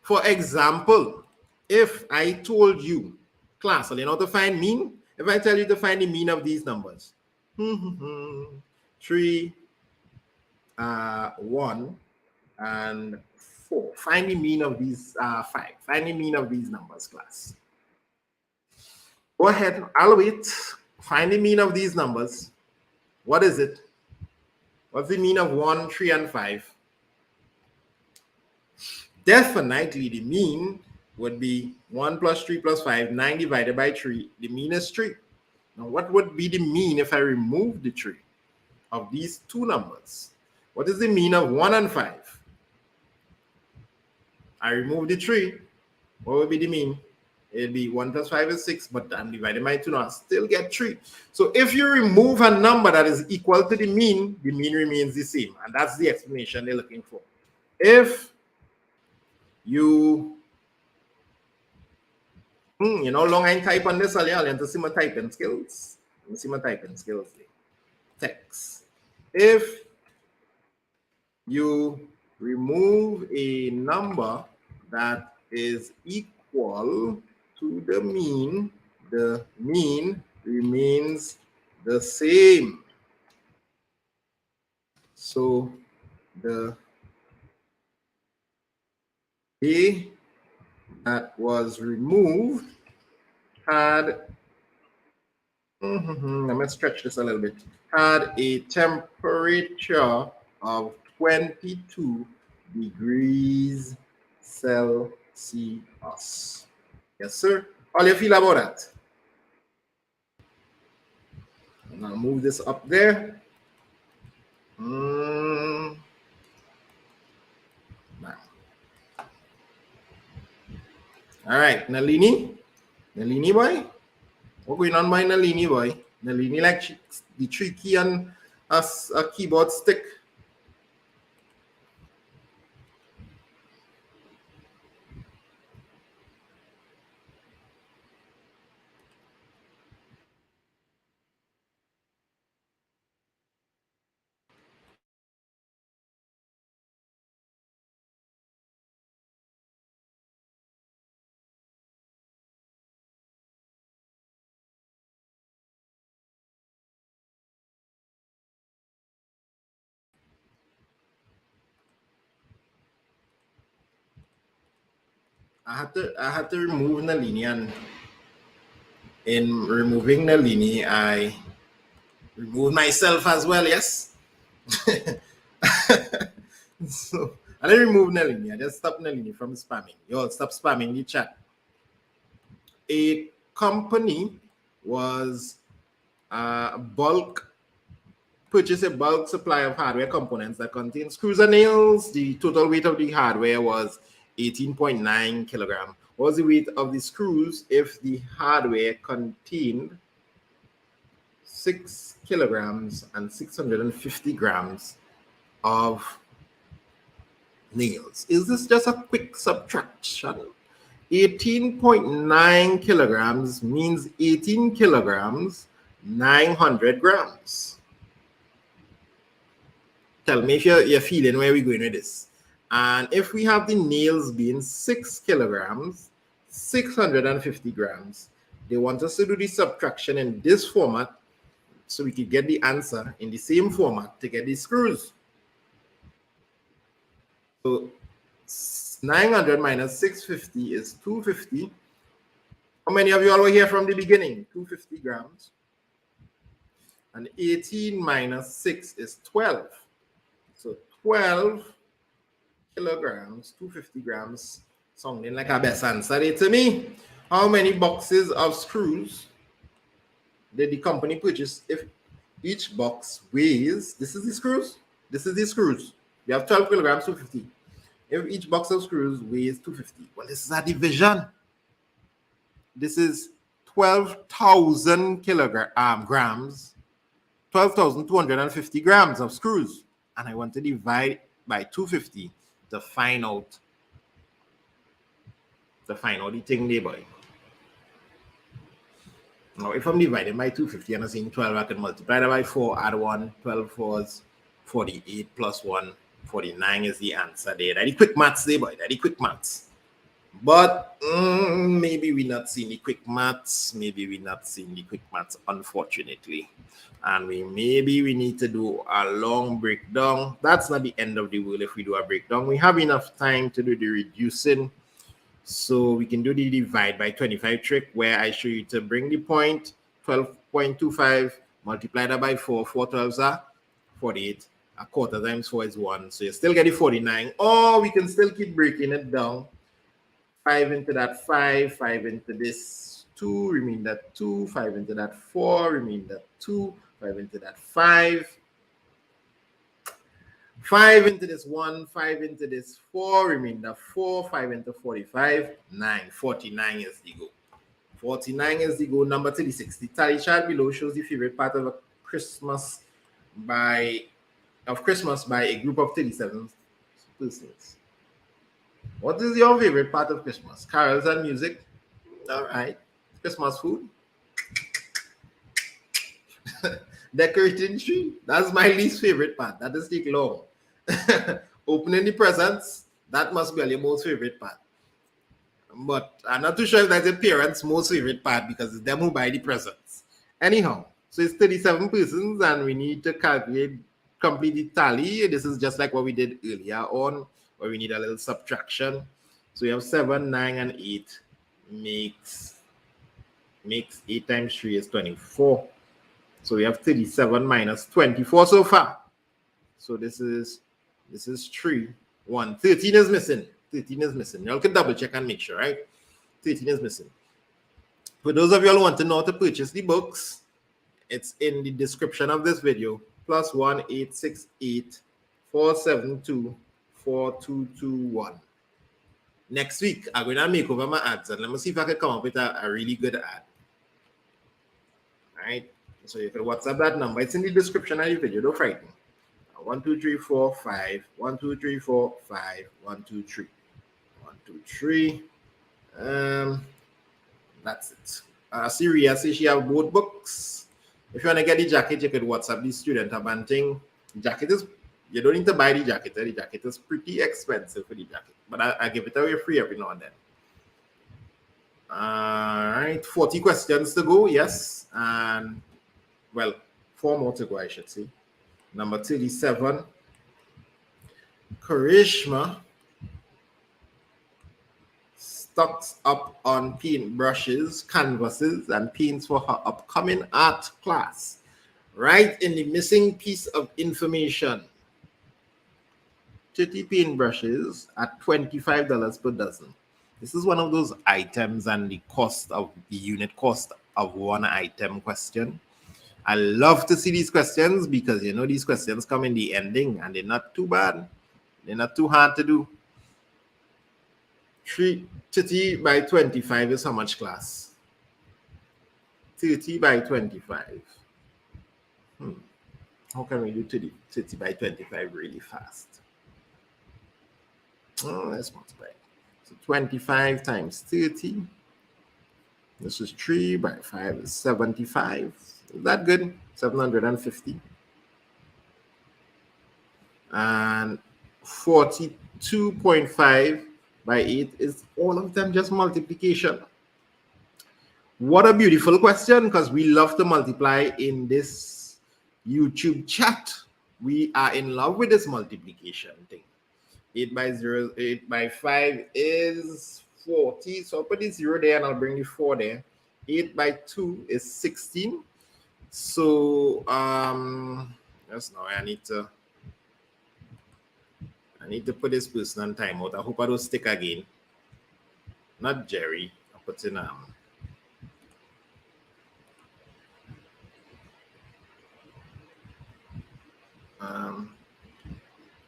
For example, if I told you, class, you know to find mean? If I tell you to find the mean of these numbers, 3, 1, and 4. Find the mean of these 5. Find the mean of these numbers, class. Go ahead, I'll wait. Find the mean of these numbers. What is it? What's the mean of 1, 3, and 5? Definitely the mean would be 1 plus 3 plus 5, 9 divided by 3. The mean is 3. Now, what would be the mean if I remove the 3 of these two numbers? What is the mean of 1 and 5? I remove the 3. What would be the mean? It'll be 1 plus 5 is 6, but I'm dividing by 2 now. I still get 3. So if you remove a number that is equal to the mean remains the same. And that's the explanation they're looking for. If you you know, long I type on this, I'll to see my typing skills. Let me see my typing skills there. Text. If you remove a number that is equal to the mean remains the same. So the A that was removed had, let me stretch this a little bit, had a temperature of 22 degrees Celsius. Yes, sir. How do you feel about that? And I'll move this up there. Now. All right, Nalini boy. What going on by Nalini boy? Nalini like the 3 key and a keyboard stick. I had to remove Nalini, and in removing Nalini, I removed myself as well. Yes. So I didn't remove Nalini. I just stopped Nalini from spamming. Y'all stop spamming the chat. A company was purchase a bulk supply of hardware components that contain screws and nails. The total weight of the hardware was 18.9 kilograms. What was the weight of the screws if the hardware contained 6 kilograms and 650 grams of nails? Is this just a quick subtraction? 18.9 kilograms means 18 kilograms, 900 grams. Tell me if you're feeling where we're going with this. And if we have the nails being 6 kilograms, 650 grams, they want us to do the subtraction in this format so we could get the answer in the same format to get the screws. So 900 minus 650 is 250. How many of you all were here from the beginning? 250 grams. And 18 minus 6 is 12. So 12 kilograms, 250 grams, sounding like a best answer to me. How many boxes of screws did the company purchase? If each box weighs, this is the screws. You have 12 kilograms, 250. If each box of screws weighs 250, well, this is a division. This is 12,000 grams, 12,250 grams of screws. And I want to divide by 250 to find out the thing there, boy. Now, if I'm dividing by 250 and I'm saying 12, I can multiply that by 4, add 1, 12 4s, 48 plus 1, 49 is the answer there. That the quick maths there, boy. That the quick maths. But maybe we're not seeing the quick maths. Maybe we're not seeing the quick maths, unfortunately. And maybe we need to do a long breakdown. That's not the end of the world if we do a breakdown. We have enough time to do the reducing. So we can do the divide by 25 trick, where I show you to bring the point, 12.25, multiply that by 4. 4 12s are 48. A quarter times 4 is 1. So you still get the 49. Or we can still keep breaking it down. 5 into that 5, 5 into this 2, remain that 2, 5 into that 4, remain that 2, 5 into that 5, 5 into this 1, 5 into this 4, remain that 4, 5 into 45, 9. 49 is the go. 49 is the go. Number 36. The tally chart below shows the favorite part of Christmas by a group of 37 persons. What is your favorite part of Christmas? Carols and music? All right. Christmas food? Decorating tree? That's my least favorite part. That does take long. Opening the presents? That must be your most favorite part. But I'm not too sure if that's your parents' most favorite part, because it's them who buy the presents. Anyhow, so it's 37 persons and we need to complete the tally. This is just like what we did earlier on, where we need a little subtraction. So we have 7, 9, and 8 makes 8 times 3 is 24. So we have 37 minus 24 so far. So this is 3, 1. 13 is missing. 13 is missing. Y'all can double check and make sure, right? 13 is missing. For those of you who want to know how to purchase the books, it's in the description of this video. +1 868 472 4221. Next week, I'm going to make over my ads and let me see if I can come up with a really good ad. All right. So you can WhatsApp that number. It's in the description of the video. Don't frighten. 1 2 3 4 5 1 2 3 4 5 1 2 3 1 2 3. That's it. Syria says she have both books. If you want to get the jacket, you could WhatsApp the student about thing. Jacket is, you don't need to buy the jacket. The jacket is pretty expensive for the jacket, but I give it away free every now and then. All right, 40 questions to go. Yes, and well, 4 more to go, I should say. Number 37, Karishma stocks up on paint brushes, canvases, and paints for her upcoming art class. Write in the missing piece of information. 30 paint brushes at $25 per dozen. This is one of those items and the cost of the unit cost of one item question. I love to see these questions because you know these questions come in the ending and they're not too bad. They're not too hard to do. 30 by 25 is how much, class? 30 by 25. How can we do 30 by 25 really fast? Let's multiply. So 25 times 30. This is 3 by 5 is 75. Is that good? 750. And 42.5 by 8 is all of them just multiplication. What a beautiful question, because we love to multiply in this YouTube chat. We are in love with this multiplication thing. 8 by 0, 8 by 5 is 40. So I'll put the 0 there and I'll bring the 4 there. 8 by 2 is 16. So just now I need to put this person on timeout. I hope I don't stick again. Not Jerry. I'll put in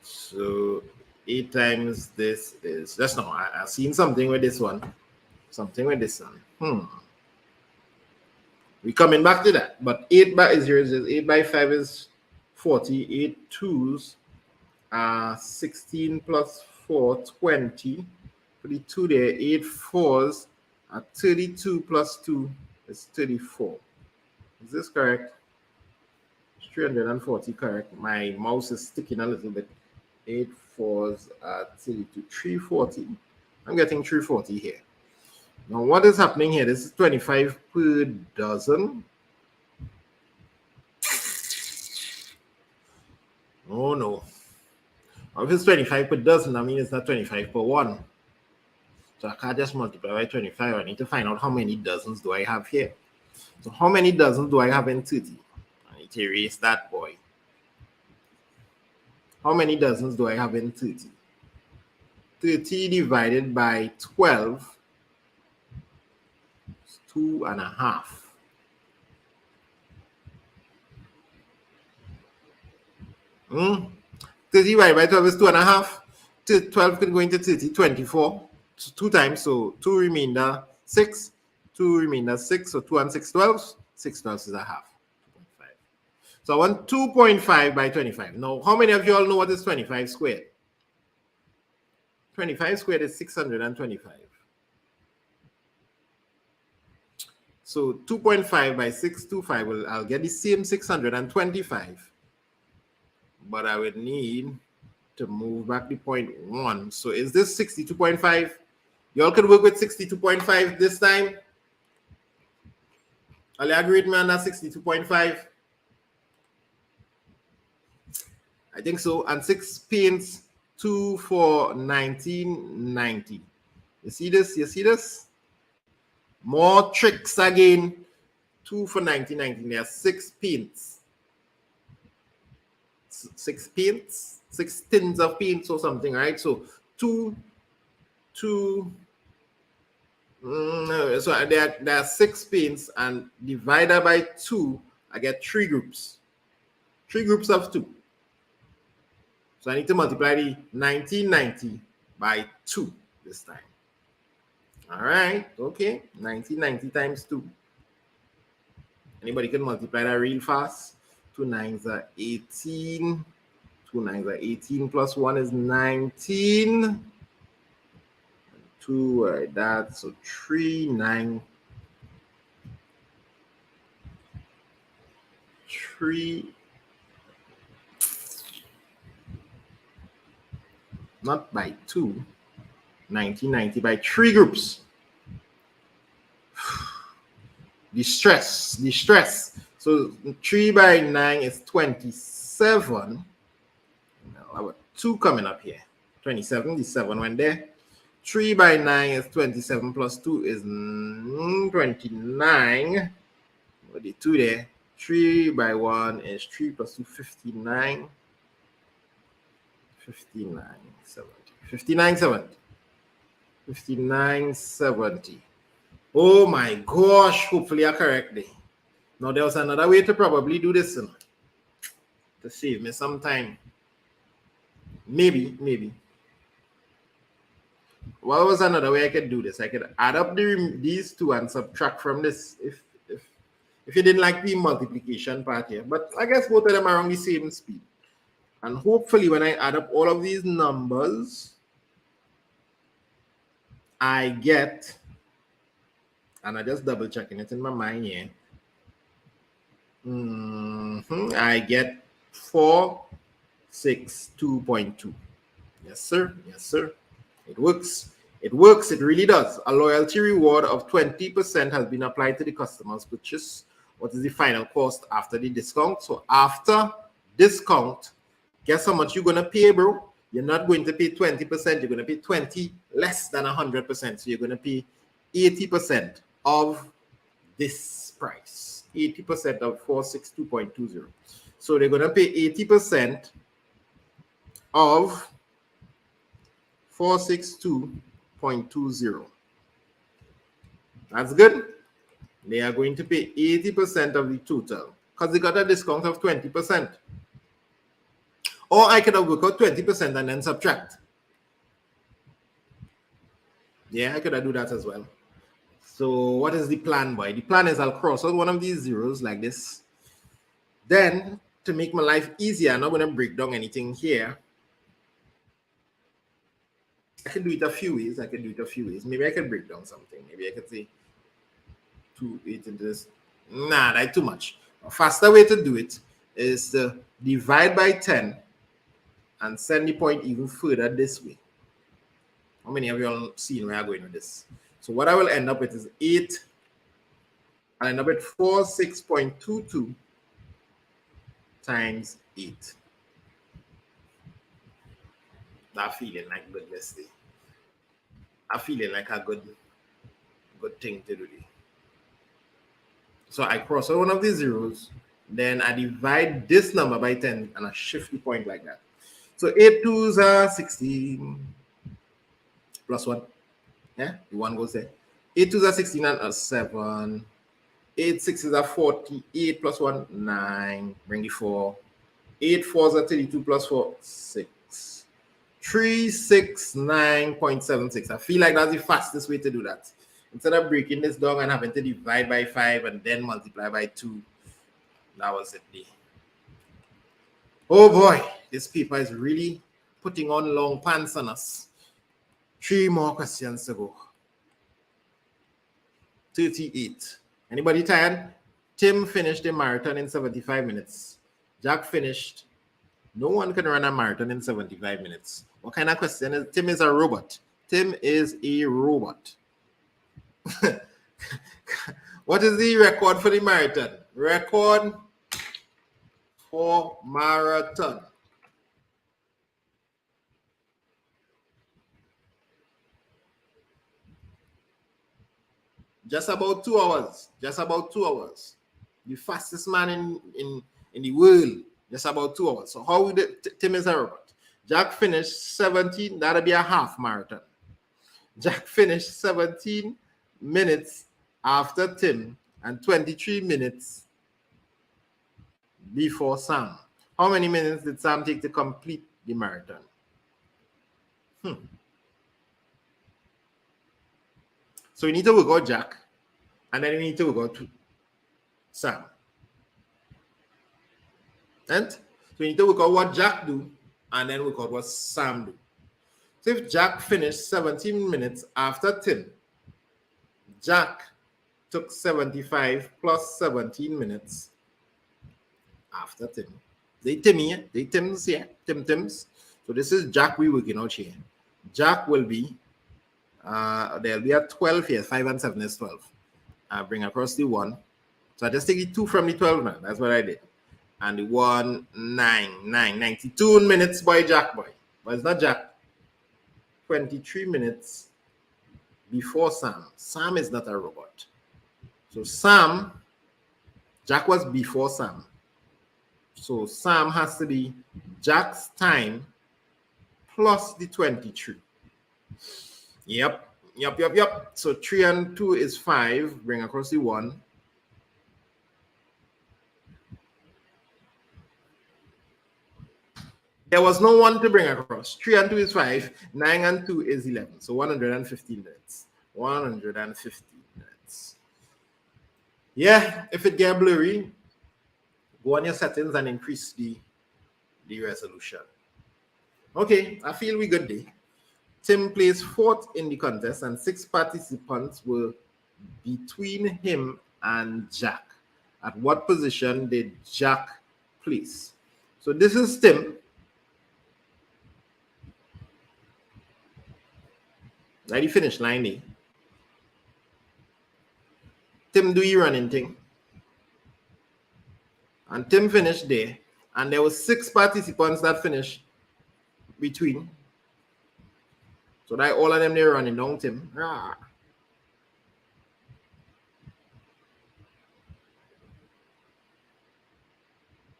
so 8 times this is just now. I've seen something with this one. Something with this one. We're coming back to that. But 8 by 0 is 8 by 5 is 40. 8 twos are 16 plus 4, 20. Put the 2 there. 8 fours are 32 plus 2 is 34. Is this correct? 340 correct. My mouse is sticking a little bit 8 fours are 32. 340. I'm getting 340 here. Now, what is happening here? This is 25 per dozen. Oh, no. If it's 25 per dozen, I mean it's not 25 per one. So I can't just multiply by 25. I need to find out how many dozens do I have here. So how many dozens do I have in 30? I need to erase that boy. How many dozens do I have in 30? 30 divided by 12 is 2.5. 30 divided by 12 is 2.5. 12 can go into 30, 24. So 2 times, so 2 remainder 6. 2 remainder 6, so 2 and 6 12. 6 12 is a half. 2.5. So I want 2.5 by 25. Now, how many of you all know what is 25 squared? 25 squared is 625. So 2.5 by 625, I'll get the same 625. But I would need to move back the 0.1. So is this 62.5? You all can work with 62.5 this time. Are you agree with me on that 62.5? I think so. And 6 paints, 2 for 1990. You see this? You see this? More tricks again. 2 for 1990. There are 6 paints. 6 paints, 6 tins of paints or something, right? So 2. So there are 6 paints, and divided by 2, I get 3 groups. 3 groups of 2. So I need to multiply the 1990 by 2 this time. All right, okay. 1990 times 2. Anybody can multiply that real fast? 2 9s are 18. 2 9s are 18 plus 1 is 19. 2 like that, so 3 9 3, not by 2, 1990 by 3 groups. The stress. So 3 by 9 is 27. I have 2 coming up here. 27, the 7 went there. 3 by 9 is 27 plus 2 is 29. With the 2 there. 3 by 1 is 3 plus 2, 59. 59, 70. 59, 70. 59, 70. Oh my gosh, hopefully I correct it. Now there was another way to probably do this, you know, to save me some time. Maybe. What was another way I could do this? I could add up these 2 and subtract from this if you didn't like the multiplication part here. But I guess both of them are on the same speed. And hopefully when I add up all of these numbers, I get, and I just double checking it in my mind here. I get 462.2. Yes, sir. It works. It really does. A loyalty reward of 20% has been applied to the customer's purchase. What is the final cost after the discount? So after discount, guess how much you're going to pay, bro? You're not going to pay 20%. You're going to pay 20 less than 100%. So you're going to pay 80% of this price. 80% of 462.20. So they're going to pay 80% of 462.20. That's good. They are going to pay 80% of the total because they got a discount of 20%. Or I could have worked out 20% and then subtract. Yeah, I could have do that as well. So what is the plan, boy? The plan is I'll cross out one of these zeros like this. Then, to make my life easier, I'm not going to break down anything here. I can do it a few ways. Maybe I can break down something. Maybe I could say 2 8 into this. Nah, that's too much. A faster way to do it is to divide by 10 and send the point even further this way. How many of you all seen where I'm going with this? So what I will end up with is 8. I'll end up with 46.22 times 8. That feeling like good day. That feeling like a good thing to do. So I cross out one of these zeros, then I divide this number by 10 and I shift the point like that. So 8 2s are 16 plus 1. Yeah, the 1 goes there. 8 2s are 16 and a 7. 8 6s are 48 plus 1, 9. Bring the 4. 8 4s are 32 plus 4, 6. 369.76. I feel like that's the fastest way to do that. Instead of breaking this down and having to divide by 5 and then multiply by 2, that was it. Oh boy, this paper is really putting on long pants on us. 3 more questions to go. 38. Anybody tired? Tim finished a marathon in 75 minutes. Jack finished. No one can run a marathon in 75 minutes. What kind of question is Tim is a robot? Tim is a robot. What is the record for the marathon? Record for marathon. Just about 2 hours. Just about 2 hours. The fastest man in the world. Just about 2 hours. So how would Tim is a robot? Jack finished 17. That'll be a half marathon. Jack finished 17 minutes after Tim and 23 minutes before Sam. How many minutes did Sam take to complete the marathon? So we need to work out Jack, and then we need to work out Sam. And so we need to work out what Jack do, and then work out what Sam do. So if Jack finished 17 minutes after Tim, Jack took 75 plus 17 minutes after Tim. They Tims here, Tims. So this is Jack we working out here. Jack will be, there'll be a 12 here, 5 and 7 is 12. I bring across the 1. So I just take the 2 from the 12 now. That's what I did. And the 1, 92 minutes by Jack boy. But it's not Jack. 23 minutes before Sam. Sam is not a robot. So Jack was before Sam. So Sam has to be Jack's time plus the 23. Yep. So 3 and 2 is 5. Bring across the 1. There was no 1 to bring across. 3 and 2 is 5. 9 and 2 is 11. So 115 minutes. 115 minutes. Yeah, if it get blurry, go on your settings and increase the resolution. Okay, I feel we good day. Tim placed 4th in the contest and 6 participants were between him and Jack. At what position did Jack place? So this is Tim. At the finish line there. Tim do your running thing. And Tim finished there. And there were 6 participants that finished between. So that all of them they're running down Tim. Rah.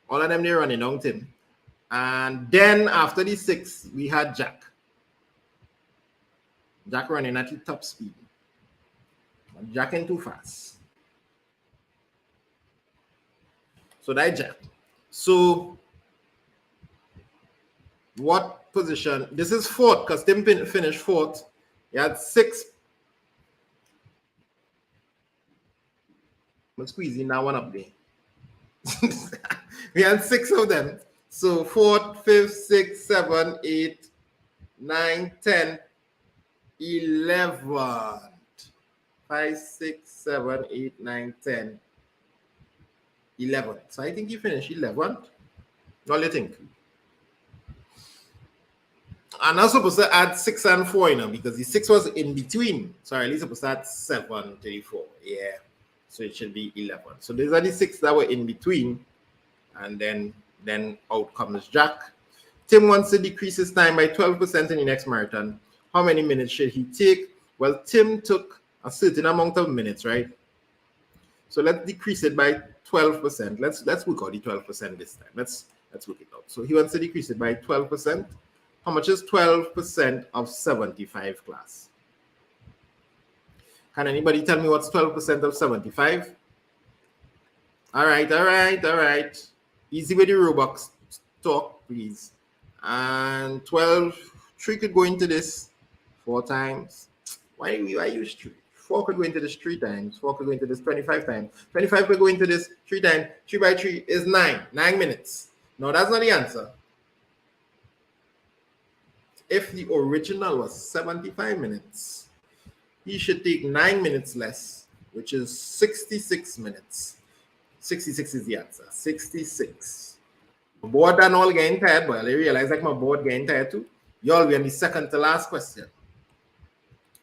All of them they're running down Tim. And then after the 6, we had Jack. Jack running at the top speed. Jack ain't too fast. So that Jack. So what position? This is 4th because Tim finished 4th. He had 6. I'm squeezing that one up there. We had 6 of them. So 4th, 5th, 6th, 7th, 8th, 9th, 10th, 11th. 5, 6, 7, 8, 9, 10, 11th. So I think he finished 11th. What do you think? I'm not supposed to add 6 and 4, because the 6 was in between. So at least supposed to add 7, 34. Yeah. So it should be 11. So these are the 6 that were in between. And then out comes Jack. Tim wants to decrease his time by 12% in the next marathon. How many minutes should he take? Well, Tim took a certain amount of minutes, right? So let's decrease it by 12%. Let's work out the 12% this time. Let's work it out. So he wants to decrease it by 12%. How much is 12% of 75 class? Can anybody tell me what's 12% of 75? All right. Easy with the Robux talk, please. And 12, 3 could go into this 4 times. Why use 3? 4 could go into this 3 times. 4 could go into this 25 times. 25 could go into this 3 times. 3 by 3 is 9. 9 minutes. No, that's not the answer. If the original was 75 minutes, he should take 9 minutes less, which is 66 minutes. 66 is the answer. 66. Board and all getting tired, but I realize like my board getting tired too. Y'all, we're on the second to last question.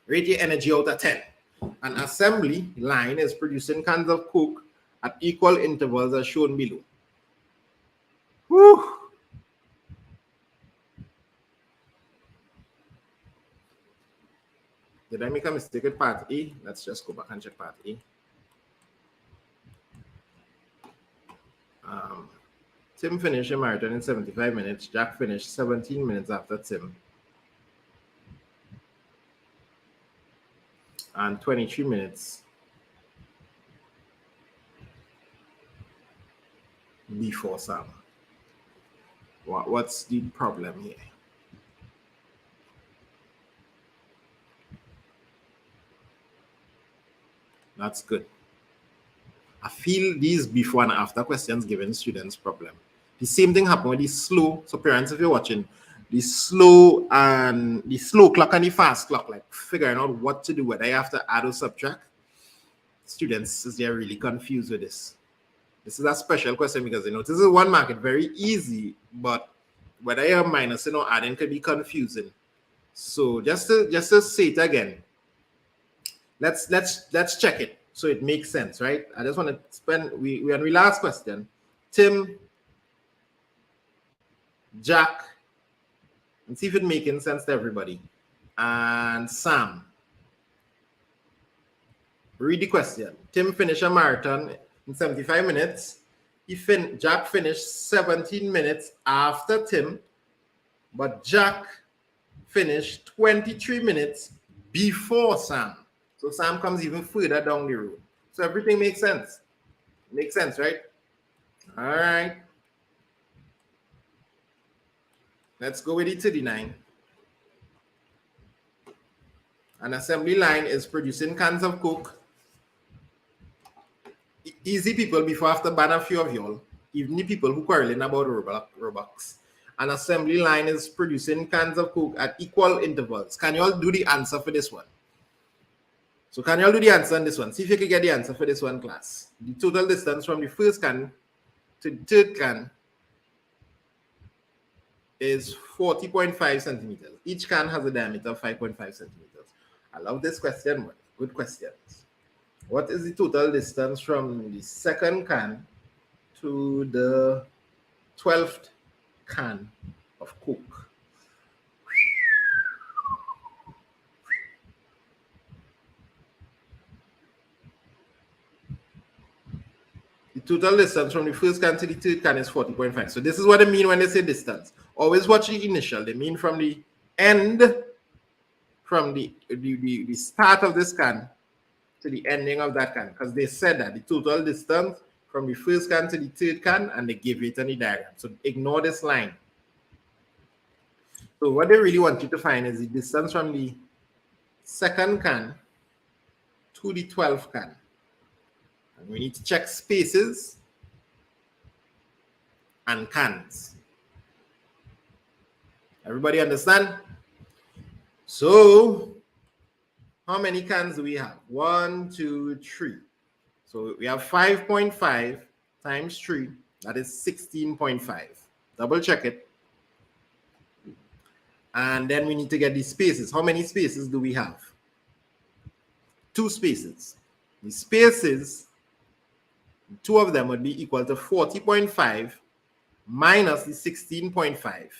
Rate your energy out of 10. An assembly line is producing cans of Coke at equal intervals as shown below. Whew. Did I make a mistake with part A? Let's just go back and check part A. Tim finished a marathon in 75 minutes. Jack finished 17 minutes after Tim. And 23 minutes before Sam. What's the problem here? That's good. I feel these before and after questions giving students problem. The same thing happened with the slow. So parents, if you're watching, the slow clock and the fast clock, like figuring out what to do, whether you have to add or subtract. Students, they're really confused with this. This is a special question because this is one market, very easy, but whether you're minusing or adding can be confusing. So just to say it again, let's check it so it makes sense, right? I just want to spend we on the last question. Tim, Jack, and see if it's making sense to everybody. And Sam. Read the question. Tim finished a marathon in 75 minutes. Jack finished 17 minutes after Tim, but Jack finished 23 minutes before Sam. So Sam comes even further down the road. So everything makes sense. Makes sense, right? All right. Let's go with it to the 9. An assembly line is producing cans of Coke. Easy people, before I have to ban a few of y'all, even the people who quarreling about Robux. An assembly line is producing cans of Coke at equal intervals. Can you all do the answer for this one? So can you all do the answer on this one? See if you can get the answer for this one, class. The total distance from the first can to the third can is 40.5 centimeters. Each can has a diameter of 5.5 centimeters. I love this question. Good questions. What is the total distance from the second can to the 12th can of Coke? The total distance from the first can to the third can is 40.5. So this is what they mean when they say distance. Always watch the initial. They mean from the end, from the start of this can to the ending of that can, because they said that the total distance from the first can to the third can, and they give it on the diagram. So ignore this line. So what they really want you to find is the distance from the second can to the 12th can. And we need to check spaces and cans. Everybody understand? So how many cans do we have? 1, 2, 3. So we have 5.5 times 3. That is 16.5. Double check it. And then we need to get these spaces. How many spaces do we have? 2 spaces. The spaces, 2 of them would be equal to 40.5 minus the 16.5.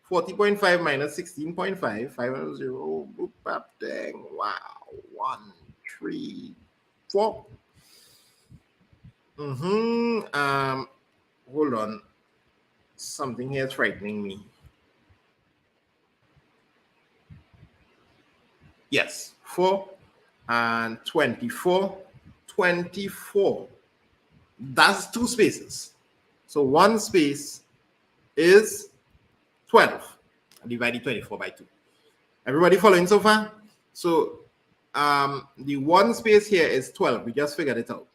40.5 minus 16.5, 500, boop, bap, dang, wow, 1, 3, 4. Hold on. Something here is frightening me. Yes, 4 and 24. 24. That's 2 spaces. So 1 space is 12. I divided 24 by 2. Everybody following so far? So the 1 space here is 12. We just figured it out.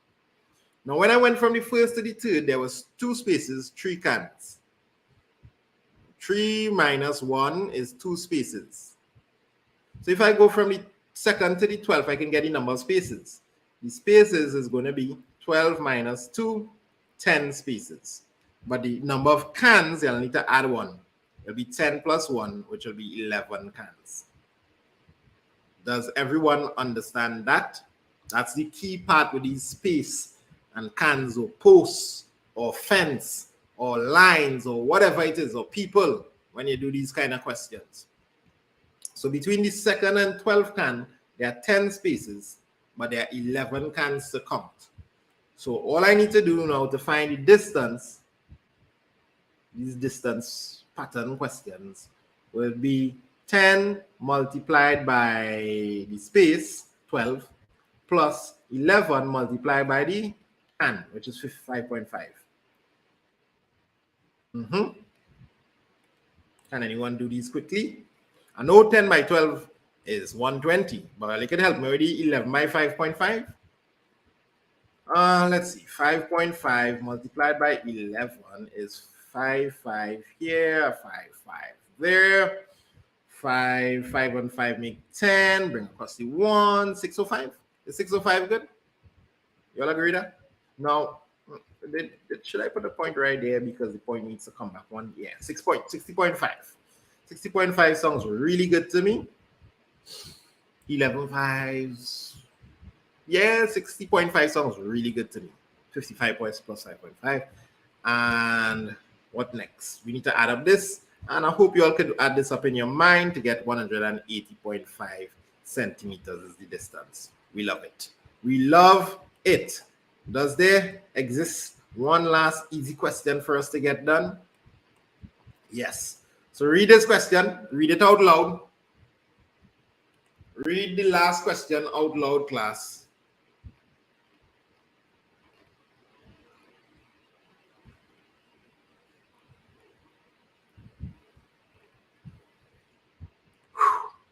Now, when I went from the first to the third, there was 2 spaces, 3 cans. 3 minus 1 is 2 spaces. So if I go from the second to the 12th, I can get the number of spaces. The spaces is going to be 12 minus 2, 10 spaces. But the number of cans, I'll need to add 1. It'll be 10 plus 1, which will be 11 cans. Does everyone understand that? That's the key part with these space and cans or posts or fence or lines or whatever it is, or people, when you do these kind of questions. So between the second and 12th can, there are 10 spaces, but there are 11 cans to count. So all I need to do now to find the distance, these distance pattern questions, will be 10 multiplied by the space, 12, plus 11 multiplied by the can, which is 55.5. Can anyone do these quickly? I know 10 by 12 is 120, but you can help me with 11 by 5.5. Let's see, 5.5 multiplied by 11 is 5 here, 5 there. 5 and 5 make 10, bring across the 1, 605. Is 605 good? You all agree that? Now, should I put a point right there because the point needs to come back one? Yeah, 60.5. 60.5 sounds really good to me. 11 fives. Yeah, 60.5 sounds really good to me. 55 points plus 5.5. And what next? We need to add up this. And I hope you all could add this up in your mind to get 180.5 centimeters is the distance. We love it. We love it. Does there exist one last easy question for us to get done? Yes. So read this question. Read it out loud. Read the last question out loud, class.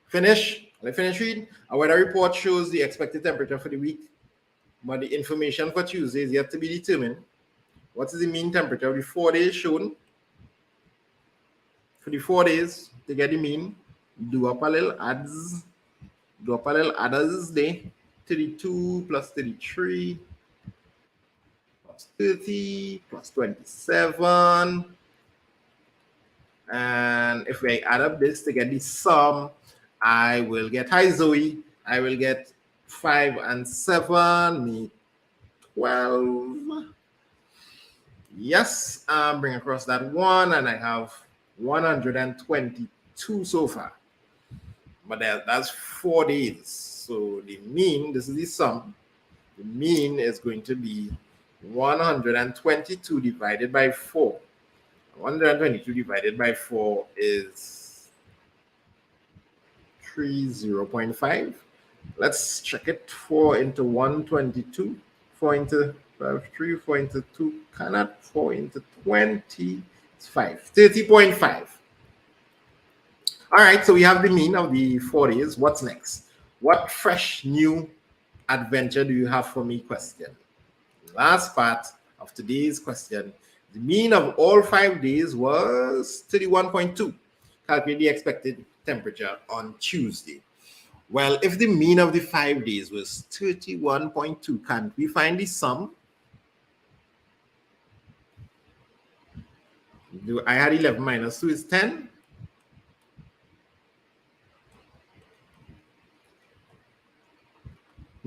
Finish. Let me finish reading. Our weather report shows the expected temperature for the week, but the information for Tuesday is yet to be determined. What is the mean temperature of the 4 days shown? For the 4 days, to get the mean, do up a little adds. Do up a little adders there. 32 plus 33 plus 30 plus 27. And if I add up this to get the sum, I will get, hi Zoe, I will get 5 and 7, me 12. Yes, bring across that 1, and I have 122 so far. But that's 4 days. So the mean, this is the sum, the mean is going to be 122 divided by 4. 122 divided by 4 is 0.5. Let's check it. 4 into 122. 4 into 3, 4 into 2 cannot. 4 into 20 is 5. 30.5. All right, so we have the mean of the 4 days. What's next? What fresh new adventure do you have for me? Question. Last part of today's question. The mean of all 5 days was 31.2. Calculate the expected temperature on Tuesday. Well, if the mean of the 5 days was 31.2, can't we find the sum? I had 11 minus 2 is 10.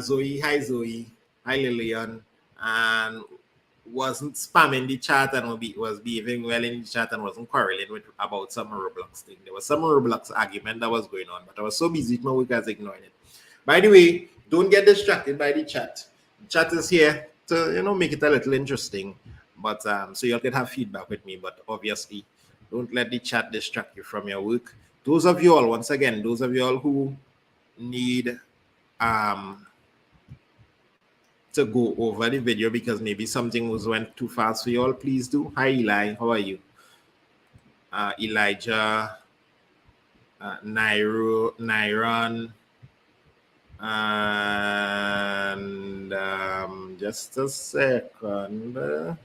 Zoe, hi Zoe, hi Lillian, and wasn't spamming the chat and was behaving well in the chat and wasn't quarreling with about some Roblox thing. There was some Roblox argument that was going on, but I was so busy with my work as ignoring it. By the way, don't get distracted by the chat. The chat is here to make it a little interesting, but so you can have feedback with me. But obviously, don't let the chat distract you from your work. Those of you all, once again, those of you all who need to go over the video because maybe something went too fast for you all, please do. Hi Eli, how are you? Elijah, Nyron, and just a second.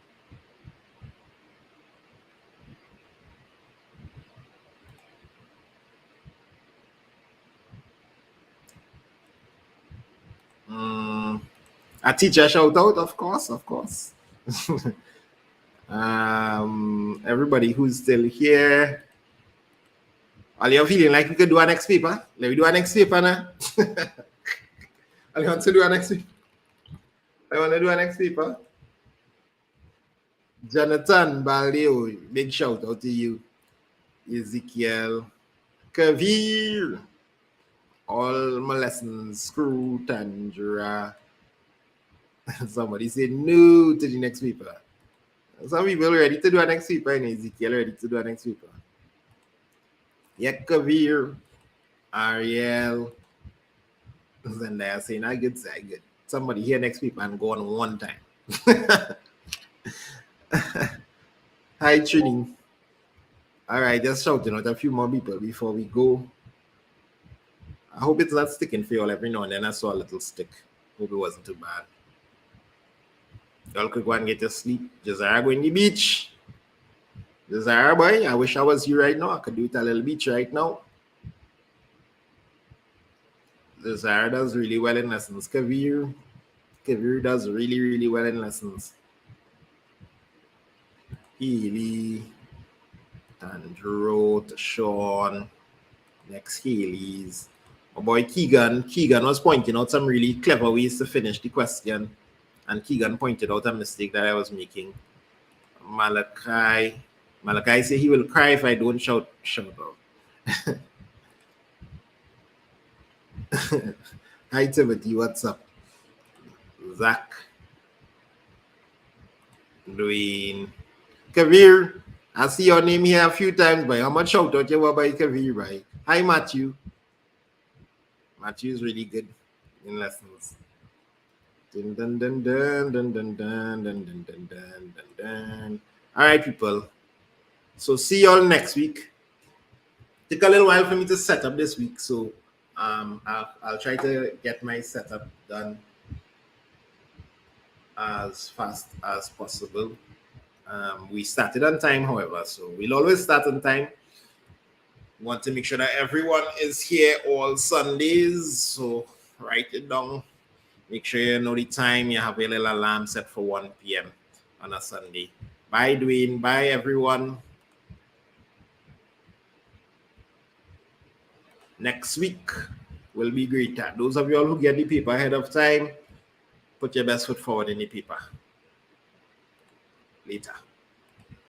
A teacher shout out, of course. Everybody who's still here. Are you feeling like we could do our next paper? Let me do our next paper now. I want to do our next paper. I want to do our next paper. Jonathan Baldeo, big shout out to you. Ezekiel, Kavir, all my lessons, Screw, Tandra. Somebody said no to the next paper. Some people ready to do our next paper, and Ezekiel ready to do our next paper. Yeah, Kavir, Ariel, and they're saying, I good. Somebody here next week and go on one time. Hi, Trini. All right, just shouting out a few more people before we go. I hope it's not sticking for you all every now and then. I saw a little stick. Hope it wasn't too bad. Y'all could go and get your sleep. Jazara going to the beach. Jazara, boy, I wish I was you right now. I could do it a little beach right now. Jazara does really well in lessons. Kavir does really, really well in lessons. Healy, Andrew, Sean, next Haley's. My boy Keegan was pointing out some really clever ways to finish the question. And Keegan pointed out a mistake that I was making. Malachi said he will cry if I don't shout out. Hi Timothy, what's up? Zach, Dwayne, Kavir, I see your name here a few times, but how much shout out you were by Kavir, right? Hi Matthew. Matthew is really good in lessons. Dun, dun, dun, dun, dun, dun, dun, dun, dun, dun, dun, dun. All right, people. So see y'all next week. Took a little while for me to set up this week, so I'll try to get my setup done as fast as possible. We started on time, however, so we'll always start on time. Want to make sure that everyone is here all Sundays, so write it down. Make sure you know the time. You have a little alarm set for 1 p.m. on a Sunday. Bye, Dwayne. Bye, everyone. Next week will be greater. Those of you all who get the paper ahead of time, put your best foot forward in the paper. Later.